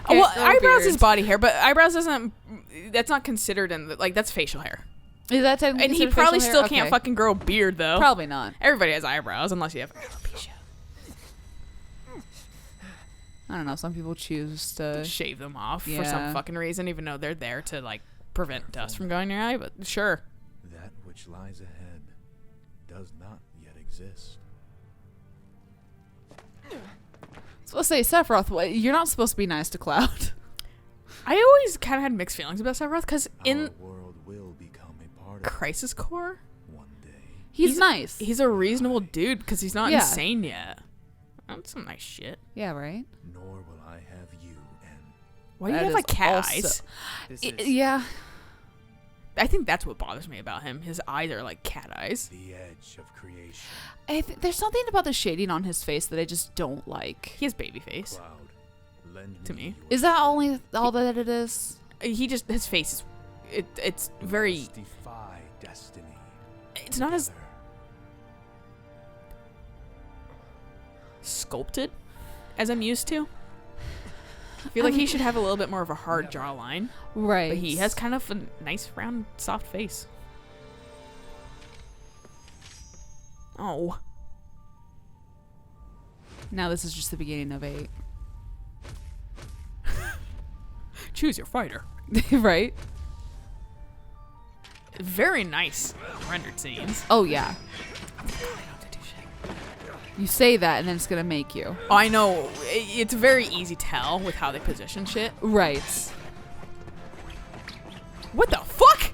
Well, eyebrows is body hair, but eyebrows isn't. That's not considered in the, like that's facial hair. Is that technically And he considered probably facial still hair? can't Okay. fucking grow a beard though. Probably not. Everybody has eyebrows unless you have alopecia. I don't know. Some people choose to. Shave them off for Yeah. some fucking reason, even though they're there to like prevent dust from going in your eye. But sure. That which lies ahead does not yet exist. So let's say Sephiroth. You're not supposed to be nice to Cloud. I always kind of had mixed feelings about Sephiroth because in Our world will become a part of Crisis Core, one day. He's nice. he's a reasonable dude because he's not Yeah. insane yet. That's some nice shit. Yeah, right? Nor will I have you, and Why do you That have like is cat also- eyes? this is Yeah. I think that's what bothers me about him. His eyes are like cat eyes. the edge of creation. There's something about the shading on his face that I just don't like. He has baby face. Cloud, lend To me. your Is that all that it is? He just his face is it's We very must defy destiny. it's not as together. sculpted as I'm used to. I feel like he should have a little bit more of a hard jawline, Right. but he has kind of a nice round soft face. Oh. Now this is just the beginning of 8. Choose your fighter. Right? Very nice rendered scenes. Oh, yeah. You say that and then it's going to make you. I know. It's a very easy tell with how they position shit. Right. What the fuck?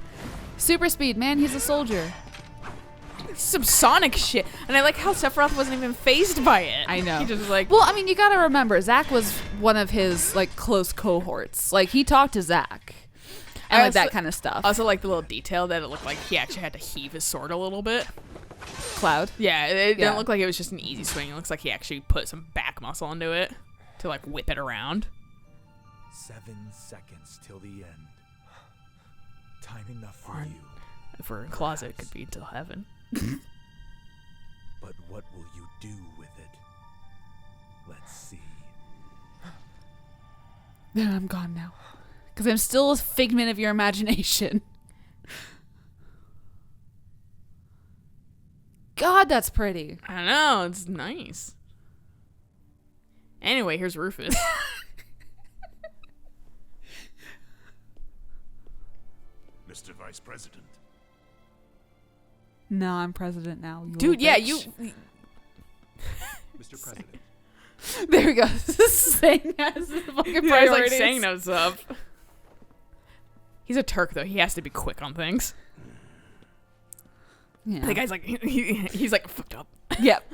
Super speed, man. He's a soldier. Some Sonic shit. And I like how Sephiroth wasn't even phased by it. I know. He just was like, Well, I mean, you got to remember, Zack was one of his, like, close cohorts. Like, he talked to Zack. And, I like, that also- kind of stuff. I also like the little detail that it looked like he actually had to heave his sword a little bit. Cloud. Yeah, it Yeah. didn't look like it was just an easy swing. It looks like he actually put some back muscle into it to like whip it around. 7 seconds till the end. Time enough for Or- you. If we're in closet, it could be until heaven. But what will you do with it? Let's see. Then I'm gone now. Because I'm still a figment of your imagination. God, that's pretty. I don't know, it's nice. Anyway, here's Rufus. Mr. Vice President. No, I'm president now. You Dude, little yeah, bitch. you. Mr. President. There we go. Saying as the fucking He's priorities. like saying no stuff. He's a Turk though. He has to be quick on things. Yeah. The guy's like he's like fucked up. Yep.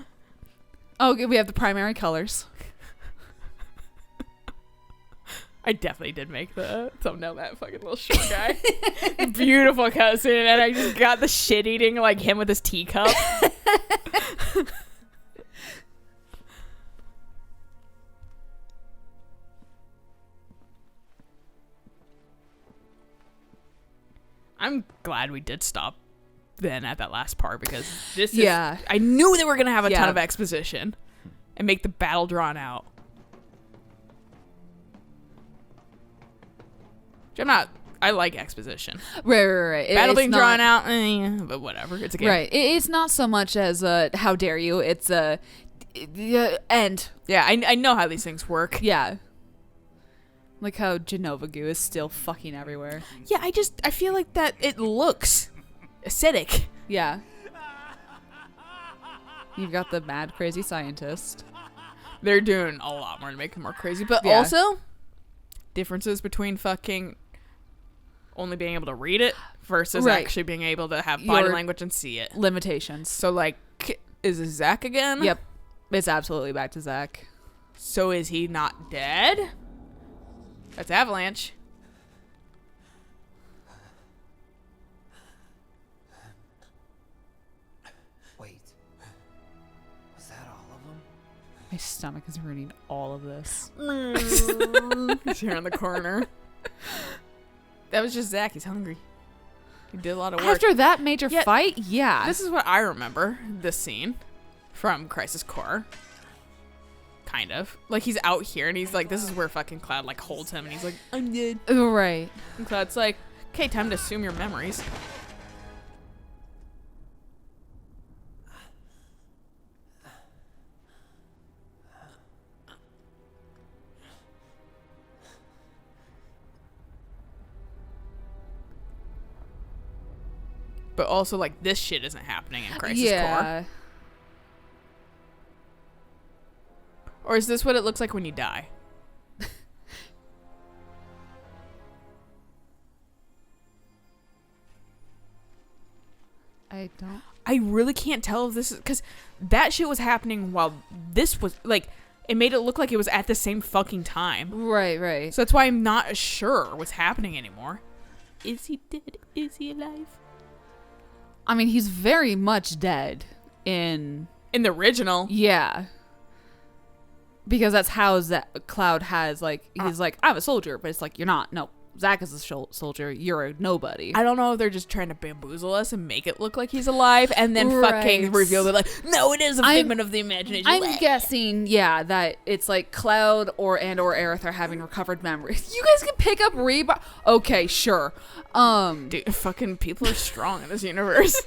Oh, okay, we have the primary colors. I definitely did make the thumbnail that fucking little short guy. Beautiful cutscene, and I just got the shit eating like him with his teacup. I'm glad we did stop then at that last part because this is I knew they were gonna have a ton of exposition and make the battle drawn out. I like exposition. Right. Battle It's being not- drawn out, but whatever. It's a game. Right. It's not so much as how dare you. It's end. Yeah, I know how these things work. Yeah. Like how Genova goo is still fucking everywhere. Yeah, I feel like that it looks acidic. Yeah. You've got the mad crazy scientist. They're doing a lot more to make it more crazy, but Yeah. also differences between fucking only being able to read it versus Right. actually being able to have body Your language and see it. Limitations. So like, is it Zach again? Yep. It's absolutely back to Zach. So is he not dead? That's Avalanche. Wait. Was that all of them? My stomach is ruining all of this. He's here in the corner. That was just Zach. He's hungry. He did a lot of work. After that major Yeah, fight, yeah. This is what I remember, this scene from Crisis Core. Kind of. Like, he's out here, and he's like, this is where fucking Cloud, like, holds him, and he's like, I'm dead. Right. And Cloud's like, okay, time to assume your memories. But also, like, this shit isn't happening in Crisis Core. Or is this what it looks like when you die? I don't. I really can't tell if this is... Because that shit was happening while this was... Like, it made it look like it was at the same fucking time. Right. So that's why I'm not sure what's happening anymore. Is he dead? Is he alive? I mean, he's very much dead in In the original. Yeah. Because that's how Cloud has, like, he's like, I'm a soldier, but it's like, you're not. No, Zack is a soldier. You're a nobody. I don't know if they're just trying to bamboozle us and make it look like he's alive and then Right. fucking reveal it like, no, it is a figment of the imagination. I'm guessing, yeah, that it's like Cloud or Aerith are having recovered memories. You guys can pick up Reba. Okay, sure. Dude, fucking people are strong in this universe.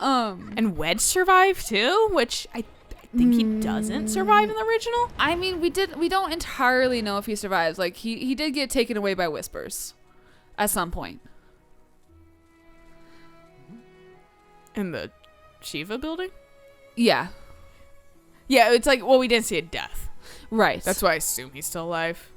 And Wedge survived too, which I think he doesn't survive in the original. I mean, we don't entirely know if he survives. Like, he did get taken away by Whispers at some point. In the Shiva building? Yeah. Yeah, it's like, well, we didn't see a death. Right. That's why I assume he's still alive.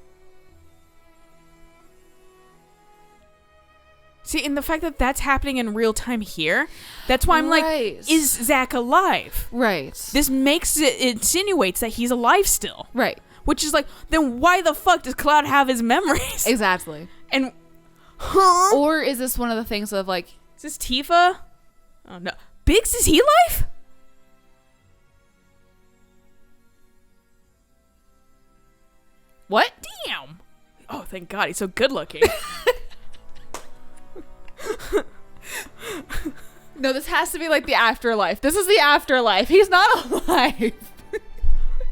See, and the fact that that's happening in real time here, that's why I'm like, is Zack alive? Right. This makes it insinuates that he's alive still. Right. Which is like, then why the fuck does Cloud have his memories? Exactly. And, huh? Or is this one of the things of like, Is this Tifa? Oh no. Biggs, is he alive? what? Damn. Oh, thank God, he's so good looking. No, this has to be like the afterlife. This is the afterlife. He's not alive.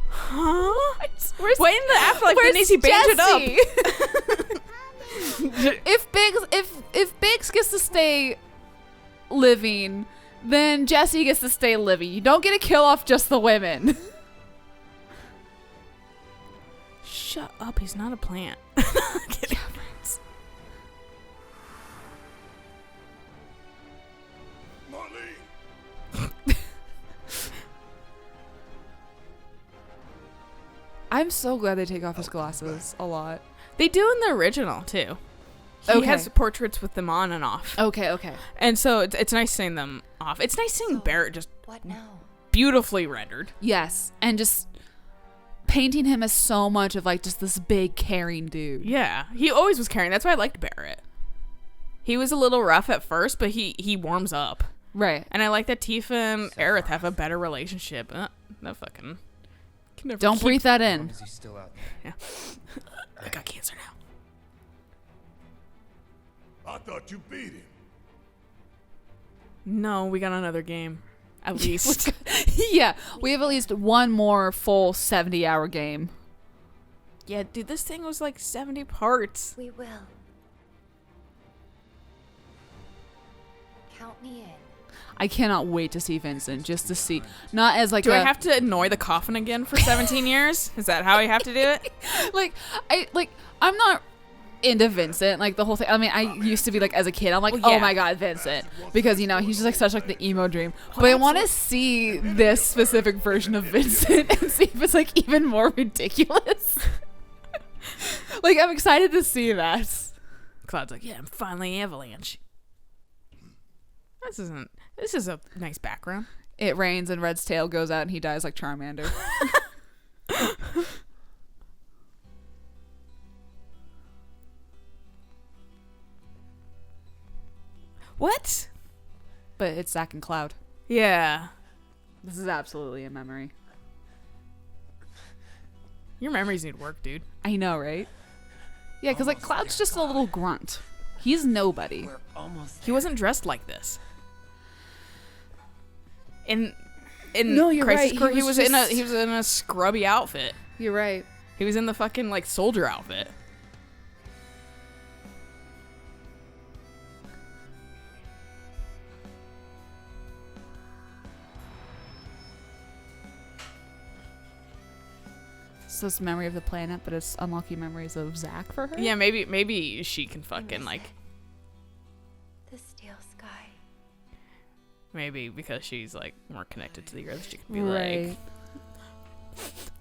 Huh? Where's, Wait, in the afterlife, where's didn't he bange it up? if Biggs gets to stay living, then Jesse gets to stay living. You don't get to kill off just the women. Shut up, he's not a plant. I'm so glad they take off his glasses a lot. They do in the original too. He Okay. has portraits with them on and off. Okay. And so it's nice seeing them off. It's nice seeing Barrett just What now? beautifully rendered. Yes, and just painting him as so much of like just this big caring dude. Yeah, he always was caring. That's why I liked Barrett. He was a little rough at first, but he warms up. Right. And I like that Tifa and Aerith have a better relationship. No fucking... Can never Don't keep- breathe that As long in. as he's still out there. Yeah. I got cancer now. I thought you beat him. No, we got another game. At least. Yeah, we have at least one more full 70-hour game. Yeah, dude, this thing was like 70 parts. We will. Count me in. I cannot wait to see Vincent, just to see, not as like Do a, I have to annoy the coffin again for 17 years? Is that how I have to do it? I'm not into Vincent, like the whole thing. I mean, I used to be like as a kid, I'm like, Well, oh yeah. my god, Vincent, because he's just like such like the emo dream. But I want to see this specific version of Vincent and see if it's like even more ridiculous. Like I'm excited to see that. Cloud's like, yeah, I'm finally Avalanche. This is a nice background. It rains and Red's tail goes out and he dies like Charmander. What? But it's Zack and Cloud. Yeah. This is absolutely a memory. Your memories need work, dude. I know, right? Yeah, because like Cloud's just a little grunt. He's nobody. We're almost He wasn't dressed like this. In No, you're Crisis right. Core, He was in a scrubby outfit. You're right. He was in the fucking like soldier outfit. So it's memory of the planet, but it's unlocking memories of Zack for her. Yeah, maybe she can fucking like The steel sky. maybe because she's like more connected to the earth, she can be Right. like,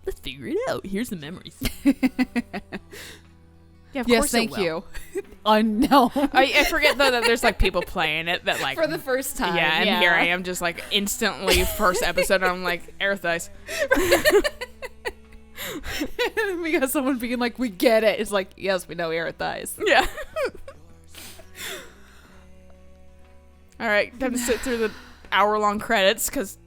let's figure it out. Here's the memories. Yeah, of Yes, course it thank will. you. Unknown. I forget though that there's like people playing it that like For the first time. yeah, and here I am just like instantly first episode I'm like Aerith dies. We got someone being like, we get it. It's like, yes, we know Aerith dies. Yeah. All right, time to sit through the hour-long credits because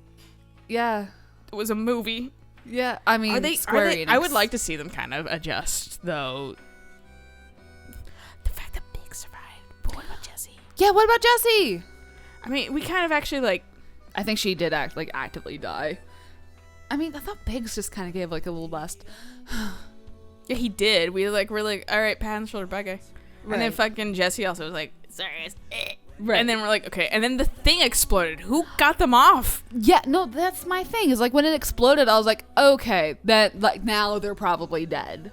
Yeah. it was a movie. Yeah. I mean, Are they? Square Enix. I would like to see them kind of adjust, though. The fact that Big survived, but what about Jessie? Yeah, what about Jessie? I mean, we kind of actually like. I think she did actively die. I mean, I thought Biggs just kind of gave like a little last. Yeah, he did. We like were like, all right, pat on the shoulder, bye guy. And then Right. fucking Jessie also was like, sorry, it's Right. And then we're like, okay. And then the thing exploded. Who got them off? Yeah, no, that's my thing. Is like when it exploded, I was like, okay, that like now they're probably dead.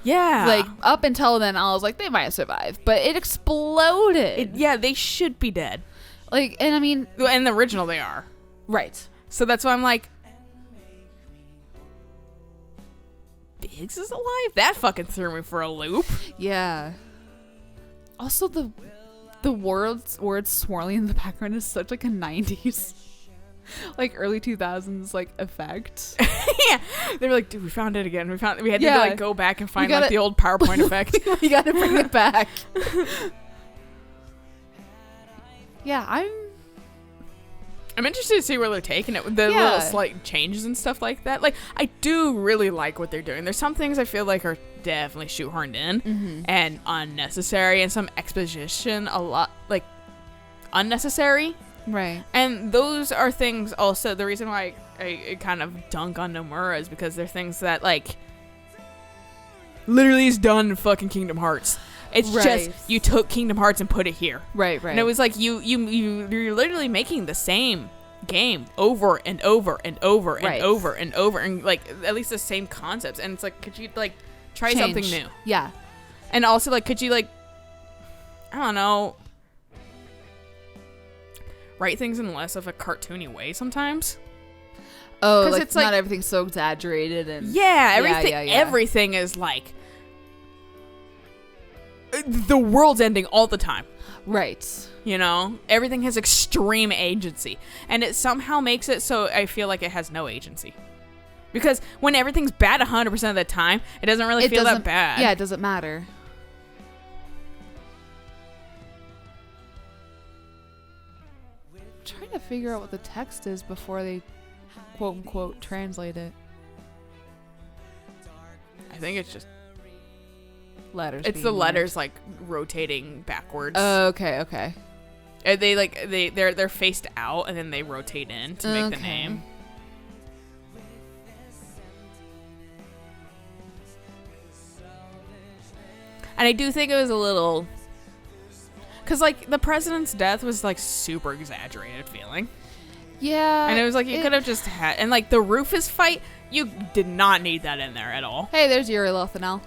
Yeah. Like up until then, I was like, they might have survived, but it exploded. yeah, they should be dead. Like, and I mean, Well, in the original, they are. right. So that's why I'm like, Biggs is alive? That fucking threw me for a loop. Yeah. Also, the words swirling in the background is such like a 90s, like early 2000s like effect. Yeah. They were like, dude, we found it again. We had Yeah. to like go back and find gotta- like the old PowerPoint effect. We gotta bring it back. Yeah, I'm interested to see where they're taking it with the Yeah. little slight changes and stuff like that. Like, I do really like what they're doing. There's some things I feel like are definitely shoehorned in and unnecessary, and some exposition a lot like unnecessary. right. And those are things also, the reason why I kind of dunk on Nomura is because they're things that like literally is done in fucking Kingdom Hearts. It's Right. just you took Kingdom Hearts and put it here. Right. And it was like you're literally making the same game over and over and over and Right. over and over and like at least the same concepts. And it's like, could you like try Change. something new? Yeah. And also like, could you like, I don't know, write things in less of a cartoony way sometimes? Oh, 'Cause like it's like- not everything's so exaggerated and Yeah, everything yeah. everything is like the world's ending all the time. Right. You know, everything has extreme agency, and it somehow makes it so I feel like it has no agency. Because when everything's bad 100% of the time, it doesn't really feel that bad. Yeah, it doesn't matter. I'm trying to figure out what the text is before they quote unquote translate it. I think it's just Letters. it's being the weird. letters like rotating backwards. Okay. And they're faced out and then they rotate in to make the Okay. name. And I do think it was a little, because like the president's death was like super exaggerated feeling, Yeah. and it was like you could have just had, and like the Rufus fight, you did not need that in there at all. Hey, there's Yuri Lothanel.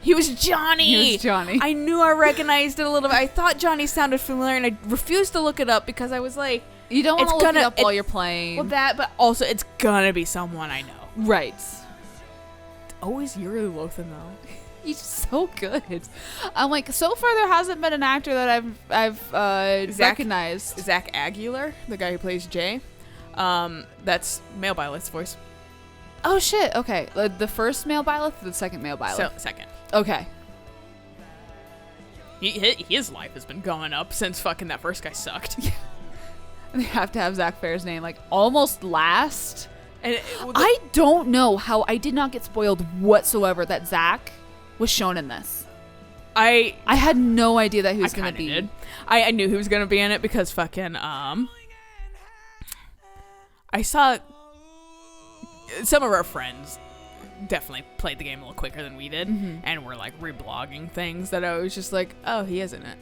He was Johnny. He was Johnny. I knew I recognized it a little bit. I thought Johnny sounded familiar, and I refused to look it up because I was like, You don't want to It's look it gonna- up while it- you're playing. well, that, but also it's gonna be someone I know. Right. Always Yuri Lothanel. He's so good. I'm like, so far there hasn't been an actor that I've recognized. Zach Aguilar, the guy who plays Jay. That's Male Byleth's voice. Oh shit. Okay, the first male Byleth, or the second male Byleth. So second. Okay. His life has been going up since fucking that first guy sucked. They have to have Zach Fair's name like almost last. And I don't know how I did not get spoiled whatsoever that Zach was shown in this. I I had no idea that he was I gonna kinda be. did. I knew he was gonna be in it because fucking I saw some of our friends definitely played the game a little quicker than we did, and were like reblogging things that I was just like, oh, he is in it.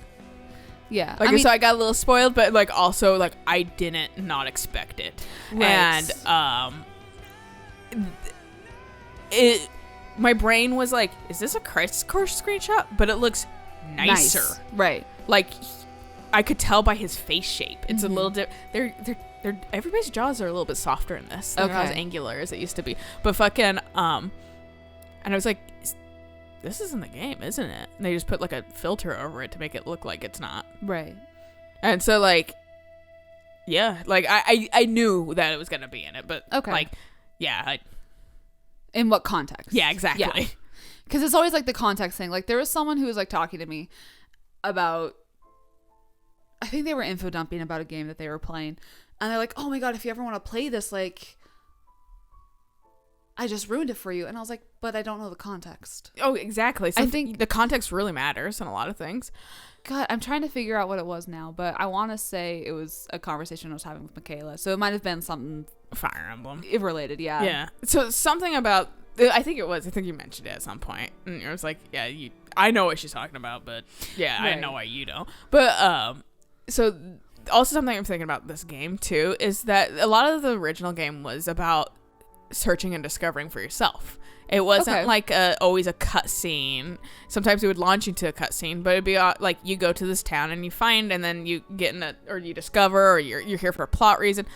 Yeah. Like, I mean, so I got a little spoiled, but like also like I didn't not expect it, Right. and it. My brain was like, is this a Crisis Core screenshot? But it looks nicer. nice. Right. Like I could tell by his face shape. It's Mm-hmm. a little they're everybody's jaws are a little bit softer in this. They're not as Okay. angular as it used to be. But fucking and I was like, this isn't the game, isn't it? And they just put like a filter over it to make it look like it's not. Right. And so like yeah, like I knew that it was gonna be in it, but Okay. like yeah, In what context? yeah, exactly. Yeah. Because it's always like the context thing. Like there was someone who was like talking to me about, I think they were info dumping about a game that they were playing, and they're like, "Oh my god, if you ever want to play this, like, I just ruined it for you." And I was like, "But I don't know the context." Oh, exactly. I think- the context really matters in a lot of things. God, I'm trying to figure out what it was now, but I want to say it was a conversation I was having with Michaela, so it might have been something Fire Emblem. related. Yeah. Yeah. So something about I think you mentioned it at some point, and it was like, yeah, I know what she's talking about, but yeah, I Right. know why you don't. But so also something I'm thinking about this game too is that a lot of the original game was about searching and discovering for yourself. It wasn't Okay. like always a cutscene. Sometimes it would launch you to a cutscene, but it'd be like you go to this town and you find, and then you get in or you discover, or you're here for a plot reason.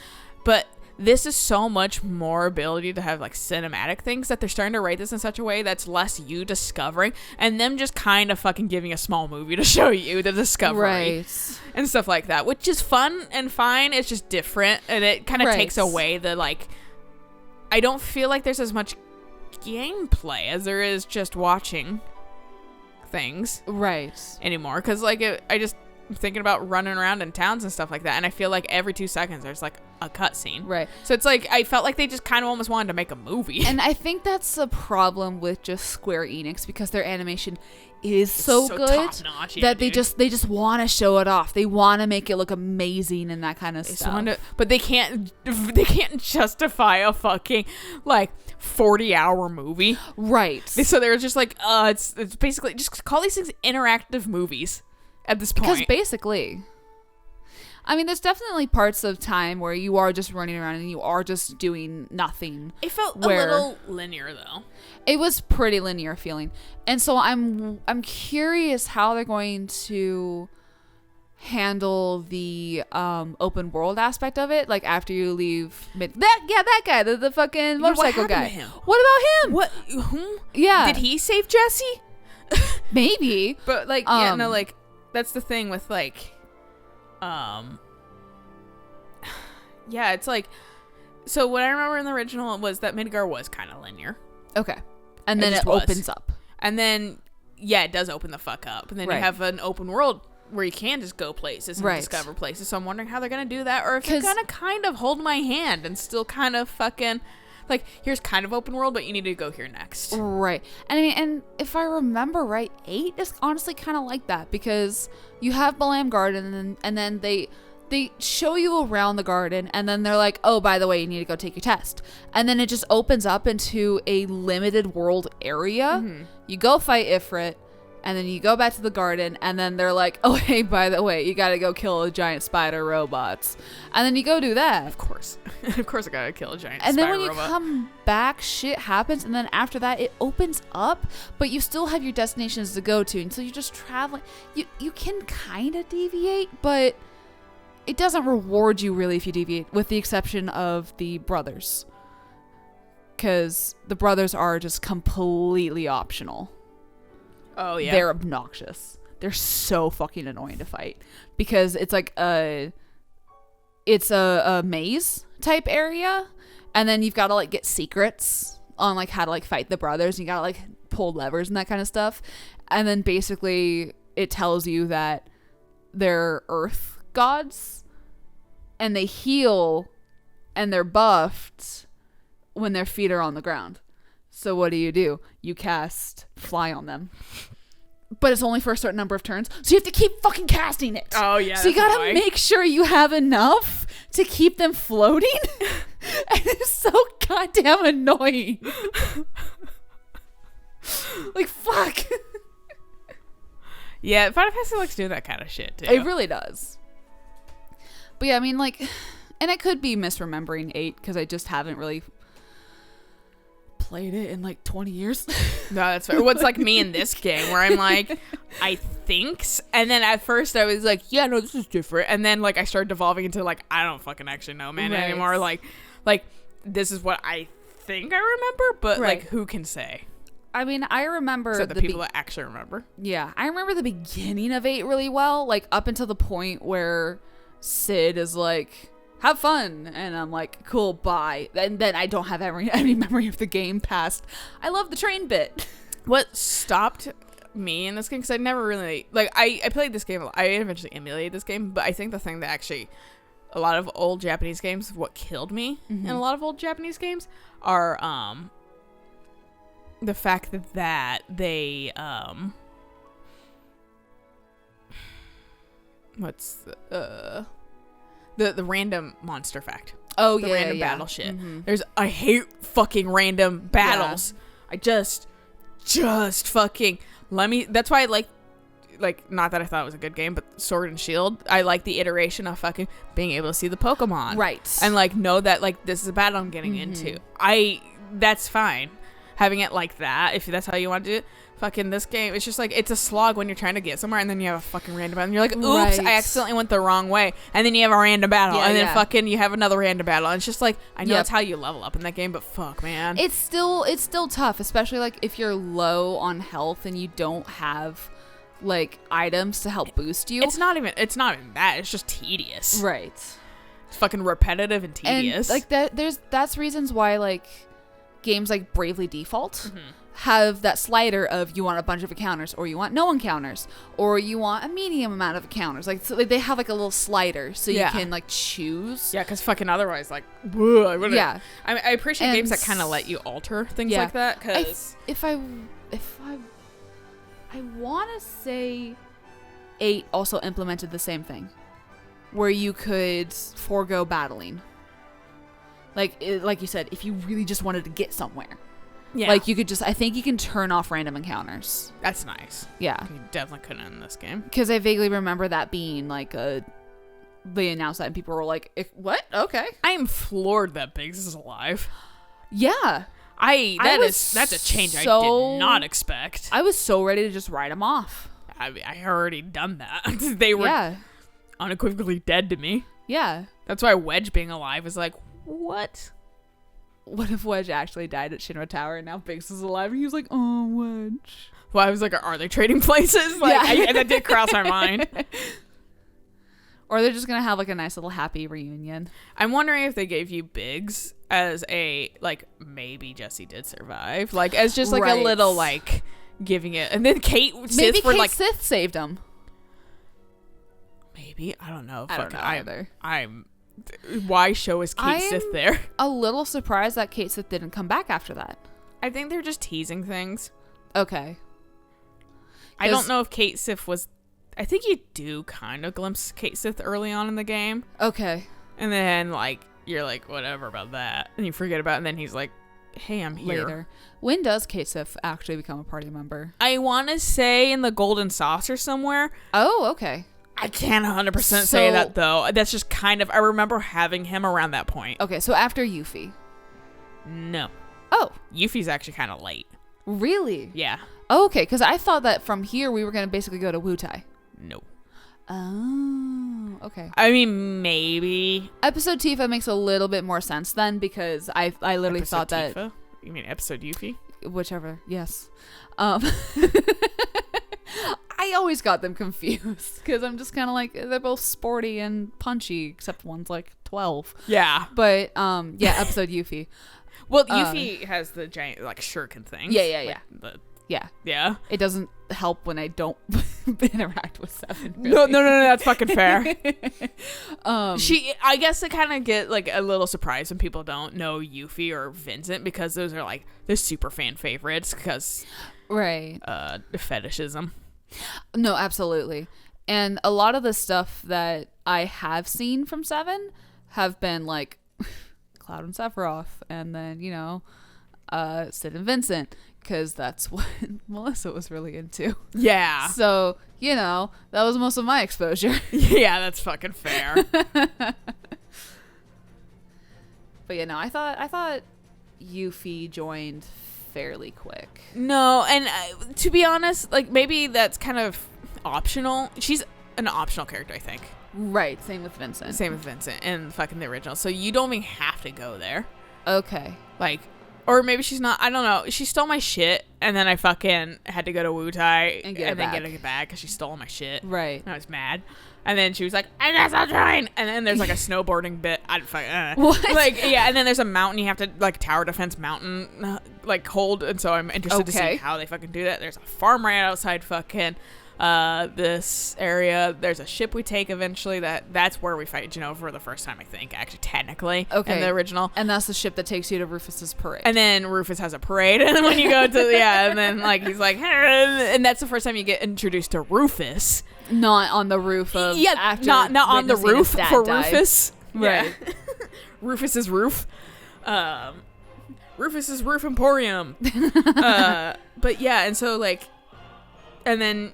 But this is so much more ability to have like cinematic things that they're starting to write this in such a way that's less you discovering and them just kind of fucking giving a small movie to show you the discovery Right. and stuff like that, which is fun and fine. It's just different, and it kind of Right. takes away the like. I don't feel like there's as much gameplay as there is just watching things Right. anymore, because like I'm thinking about running around in towns and stuff like that, and I feel like every 2 seconds there's like a cutscene. Right. So it's like I felt like they just kind of almost wanted to make a movie. And I think that's a problem with just Square Enix, because their animation is so good top-notch, yeah, that they dude. just want to show it off. They want to make it look amazing and that kind of They just stuff. wanted to- but they can't justify a fucking like 40-hour movie. Right. So they're just like, it's basically just call these things interactive movies at this point. Because basically, I mean, there's definitely parts of time where you are just running around and you are just doing nothing. It felt where- a little linear though. It was pretty linear feeling. And so I'm curious how they're going to handle the open world aspect of it, like after you leave that guy, the fucking motorcycle guy. What about him? What? Whom? Yeah. Did he save Jesse? Maybe. But like, yeah, no, like that's the thing with like, yeah, it's like, so what I remember in the original was that Midgar was kind of linear. Okay. And then it just was. opens up. And then, yeah, it does open the fuck up. And then Right. you have an open world where you can just go places and Right. discover places. So I'm wondering how they're going to do that. Or if they're going to kind of hold my hand and still kind of fucking, like, here's kind of open world, but you need to go here next. Right. And I mean, and if I remember right, 8 is honestly kind of like that, because you have Balam Garden and then they show you around the garden, and then they're like, oh, by the way, you need to go take your test. And then it just opens up into a limited world area. Mm-hmm. You go fight Ifrit, and then you go back to the garden, and then they're like, oh, hey, by the way, you gotta go kill a giant spider robots. And then you go do that. Of course. Of course I gotta kill a giant And spider then when you robot. come back, shit happens, and then after that, it opens up, but you still have your destinations to go to, and so you're just traveling. You can kind of deviate, but it doesn't reward you really if you deviate, with the exception of the brothers. Because the brothers are just completely optional. Oh, yeah. They're obnoxious. They're so fucking annoying to fight. Because it's like a maze type area. And then you've got to like get secrets on like how to like fight the brothers. And you got to like pull levers and that kind of stuff. And then basically it tells you that they're earth gods, and they heal and they're buffed when their feet are on the ground. So what do? You cast fly on them. But it's only for a certain number of turns, so you have to keep fucking casting it. Oh, yeah. So you gotta make sure you have enough to keep them floating. And it's so goddamn annoying. Like, fuck. Yeah, Final Fantasy likes doing that kind of shit, too. It really does. But yeah, I mean, like, and I could be misremembering 8 because I just haven't really played it in like 20 years. No, that's fair. What's like me in this game where I'm like, I think, and then at first I was like, yeah, no, this is different, and then like I started devolving into like, I don't fucking actually know, man, anymore. Like this is what I think I remember, but like who can say? I mean, I remember So the people that actually remember. Yeah, I remember the beginning of 8 really well, like up until the point where Sid is like, have fun, and I'm like, cool, bye. And then I don't have any memory of the game past, I love the train bit. What stopped me in this game, because I never really, like, I played this game a lot. I eventually emulated this game, but I think the thing that actually, a lot of old Japanese games, what killed me in a lot of old Japanese games are the fact that they what's the random monster fact. Oh, the yeah, random yeah. battle shit. I hate fucking random battles. I just fucking that's why I like not that I thought it was a good game, but Sword and Shield, I like the iteration of fucking being able to see the Pokemon. Right. And like know that like this is a battle I'm getting into. That's fine. Having it like that, if that's how you want to do it. Fucking this game, it's just like, it's a slog when you're trying to get somewhere, and then you have a fucking random battle, and you're like, oops, I accidentally went the wrong way, and then you have a random battle, and then fucking you have another random battle, and it's just like, I know that's how you level up in that game, but fuck, man. It's still tough, especially like if you're low on health and you don't have like items to help boost you. It's not even that, it's just tedious. Right. It's fucking repetitive and tedious. And like that's reasons why like games like Bravely Default have that slider of you want a bunch of encounters, or you want no encounters, or you want a medium amount of encounters. Like, so they have like a little slider so you can like choose. Yeah, because fucking otherwise, like, whoa, I wouldn't. Yeah. I appreciate games that kind of let you alter things like that. Because if I want to say 8 also implemented the same thing, where you could forego battling. Like you said, if you really just wanted to get somewhere. Yeah. Like you could I think you can turn off random encounters. That's nice. Yeah. You definitely couldn't in this game. Because I vaguely remember that being like they announced that and people were like, what? Okay. I am floored that Biggs is alive. Yeah. That's a change I did not expect. I was so ready to just write him off. I already done that. They were. Yeah. unequivocally dead to me. Yeah. That's why Wedge being alive is like, what? What if Wedge actually died at Shinra Tower and now Biggs is alive and he was like, oh, Wedge. Well, I was like, are they trading places? Like, Yeah. that did cross my mind. Or they're just going to have like a nice little happy reunion. I'm wondering if they gave you Biggs as a, like, maybe Jesse did survive. Like, as just like a Right. little, like, giving it. And then Kate Maybe Sith were Kate like, Sith saved him. maybe? I don't know. I don't know either. Why show is Kate I'm Sith there? a little surprised that Kate Sith didn't come back after that. I think they're just teasing things. Okay. I don't know if Kate Sith was. I think you do kind of glimpse Kate Sith early on in the game. Okay. And then, like, you're like, whatever about that. And you forget about it. And then he's like, hey, I'm here. Later. When does Kate Sith actually become a party member? I want to say in the Golden Saucer somewhere. Oh, okay. I can't 100% say that, though. That's just kind of. I remember having him around that point. Okay, so after Yuffie. No. Oh, Yuffie's actually kind of late. really? Yeah. Oh, okay, because I thought that from here we were going to basically go to Wutai. No. Oh, okay. I mean, maybe. Episode Tifa makes a little bit more sense then because I literally Episode thought that Tifa? You mean episode Yuffie? whichever, yes. I always got them confused because I'm just kind of like they're both sporty and punchy except one's like 12. Yeah. But yeah, episode Yuffie. Well, Yuffie has the giant, like, shuriken thing. Yeah. Yeah. Yeah. It doesn't help when I don't interact with Seven. No, Really. that's fucking fair. She I guess I kind of get, like, a little surprised when people don't know Yuffie or Vincent because those are, like, the super fan favorites because right. fetishism. No, absolutely. And a lot of the stuff that I have seen from Seven have been like Cloud and Sephiroth, and then, you know, Sid and Vincent, because that's what Melissa was really into. Yeah. So, you know, that was most of my exposure. Yeah, that's fucking fair. But yeah, no, I thought Yuffie joined fairly quick. No, and to be honest, like, maybe that's kind of optional. She's an optional character, I think. Right, same with Vincent. Same with Vincent in fucking the original. So you don't even have to go there. Okay. Like, or maybe she's not. I don't know. She stole my shit, and then I fucking had to go to Wutai And get it then back. get it back because she stole my shit. Right. And I was mad. And then she was like, I guess I'll join. And then there's like a snowboarding bit. What? Like, yeah, and then there's a mountain you have to, like, tower defense mountain, like, hold. And so I'm interested to see Okay. how they fucking do that. There's a farm right outside fucking this area. There's a ship we take eventually. That's where we fight Jenova for the first time, I think, actually, technically. Okay. In the original. And that's the ship that takes you to Rufus's parade. And then Rufus has a parade, and then when you go to and then like he's like, and that's the first time you get introduced to Rufus. Not on the roof of after not on the witnessing roof his dad for die. Rufus. Right. Yeah. Rufus's roof. Rufus's roof emporium. But yeah, and so like, and then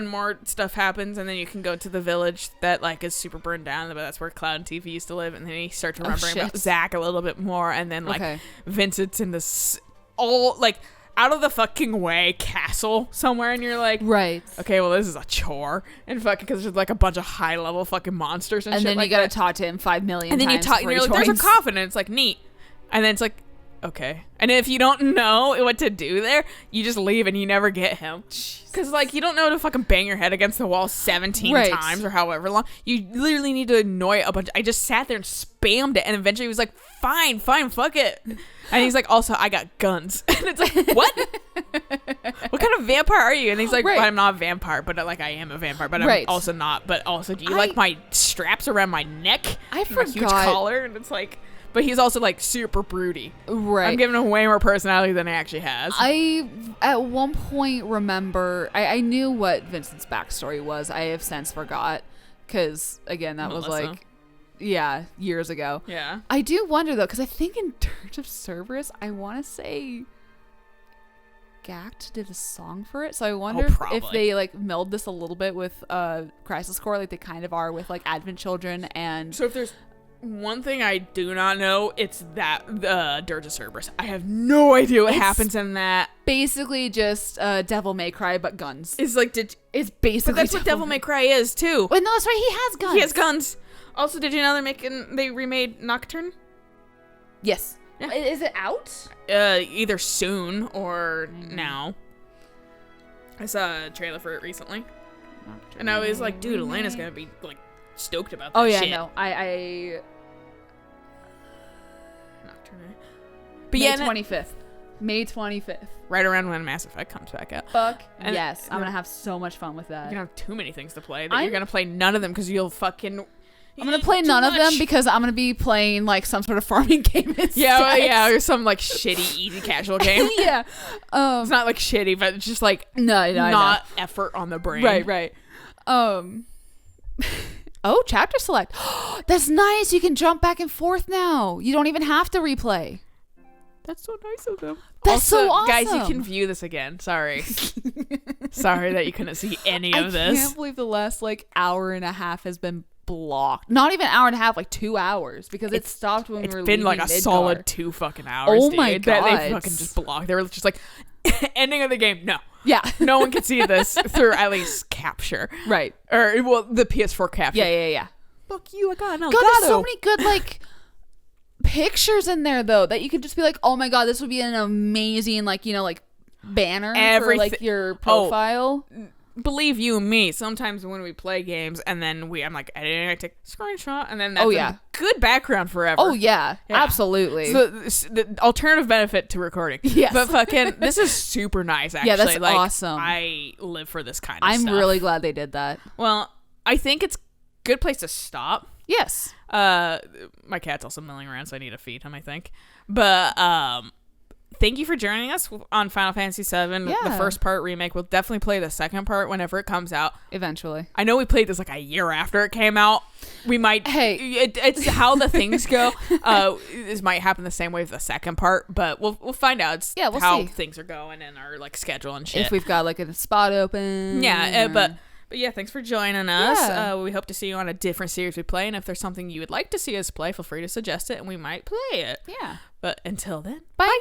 more stuff happens, and then you can go to the village that like is super burned down, but that's where Cloud and Tifa used to live, and then you start to remembering about shit. Zack a little bit more, and then like Okay. Vincent's in this all like out of the fucking way castle somewhere, and you're like, Right. okay, well this is a chore, and fucking because there's like a bunch of high level fucking monsters and And shit then like you gotta that. talk to him 5 million And then you times talk, and before you're he like, there's a joins. coffin, and it's like neat, and then it's like, okay, and if you don't know what to do there, you just leave and you never get him. Because, like, you don't know to fucking bang your head against the wall 17 Right. times or however long. You literally need to annoy a bunch. I just sat there and spammed it, and eventually he was like, fine, fuck it. And he's like, also, I got guns. And it's like, what? What kind of vampire are you? And he's like, Right. well, I'm not a vampire, but like, I am a vampire, but Right. I'm also not. But also, do you like my straps around my neck? I And my huge forgot. collar? And it's like, but he's also like super broody. Right. I'm giving him way more personality than he actually has. I at one point remember I knew what Vincent's backstory was. I have since forgot because again that was Melissa. like years ago. Yeah. I do wonder though because I think in Dirge of Cerberus I want to say Gact did a song for it, so I wonder if probably. they like meld this a little bit with Crisis Core like they kind of are with like Advent Children and So if there's One thing I do not know, it's that Dirge of Cerberus. I have no idea what happens in that. Basically just Devil May Cry, but guns. It's like, It's basically but that's what Devil May Cry is, too. Wait, no, that's right. He has guns. He has guns. Also, did you know they remade Nocturne? Yes. Yeah. Is it out? Either soon or now. I saw a trailer for it recently. And I was like, dude, Elena's gonna be, like, stoked about that shit. No. I Nocturne. But May 25th. May 25th. Right around when Mass Effect comes back out. Fuck And yes. I'm gonna have so much fun with that. You're gonna have too many things to play that you're gonna play none of them because you'll fucking... I'm gonna play none of them because I'm gonna be playing like some sort of farming game instead. Yeah, or some like shitty easy casual game. Yeah. It's not like shitty, but it's just like not effort on the brain. Right. Oh, chapter select. That's nice. You can jump back and forth now. You don't even have to replay. That's so nice of them. That's also, so awesome. Guys, you can view this again. Sorry. Sorry that you couldn't see any of this. I can't believe the last like hour and a half has been blocked. Not even an hour and a half, like 2 hours, because it stopped when we were It's been like a Midgar. solid 2 fucking hours. Oh dude, my that God. they fucking just blocked. They were just like, ending of the game. No. Yeah. No one can see this through at least capture. Right. Or, well, the PS4 capture. Yeah. Fuck you, I got no. God, there's so many good like pictures in there though that you could just be like, oh my God, this would be an amazing like like banner for like your profile. Believe you me, sometimes when we play games and then I'm like editing, I take a screenshot and then that's a good background forever. Oh yeah. Absolutely. So the alternative benefit to recording. Yes. But fucking this is super nice actually. Yeah, that's like, awesome. I live for this kind of I'm stuff. really glad they did that. Well, I think it's a good place to stop. Yes. My cat's also milling around, so I need to feed him, I think. But thank you for joining us on Final Fantasy VII, the first part remake. We'll definitely play the second part whenever it comes out. Eventually. I know we played this like a year after it came out. We might... Hey. It's how the things go. This might happen the same way with the second part, but we'll find out. It's we'll how see. things are going and our like schedule and shit. If we've got like a spot open. Yeah, but yeah, thanks for joining us. Yeah. We hope to see you on a different series we play, and if there's something you would like to see us play, feel free to suggest it, and we might play it. Yeah. But until then, Bye.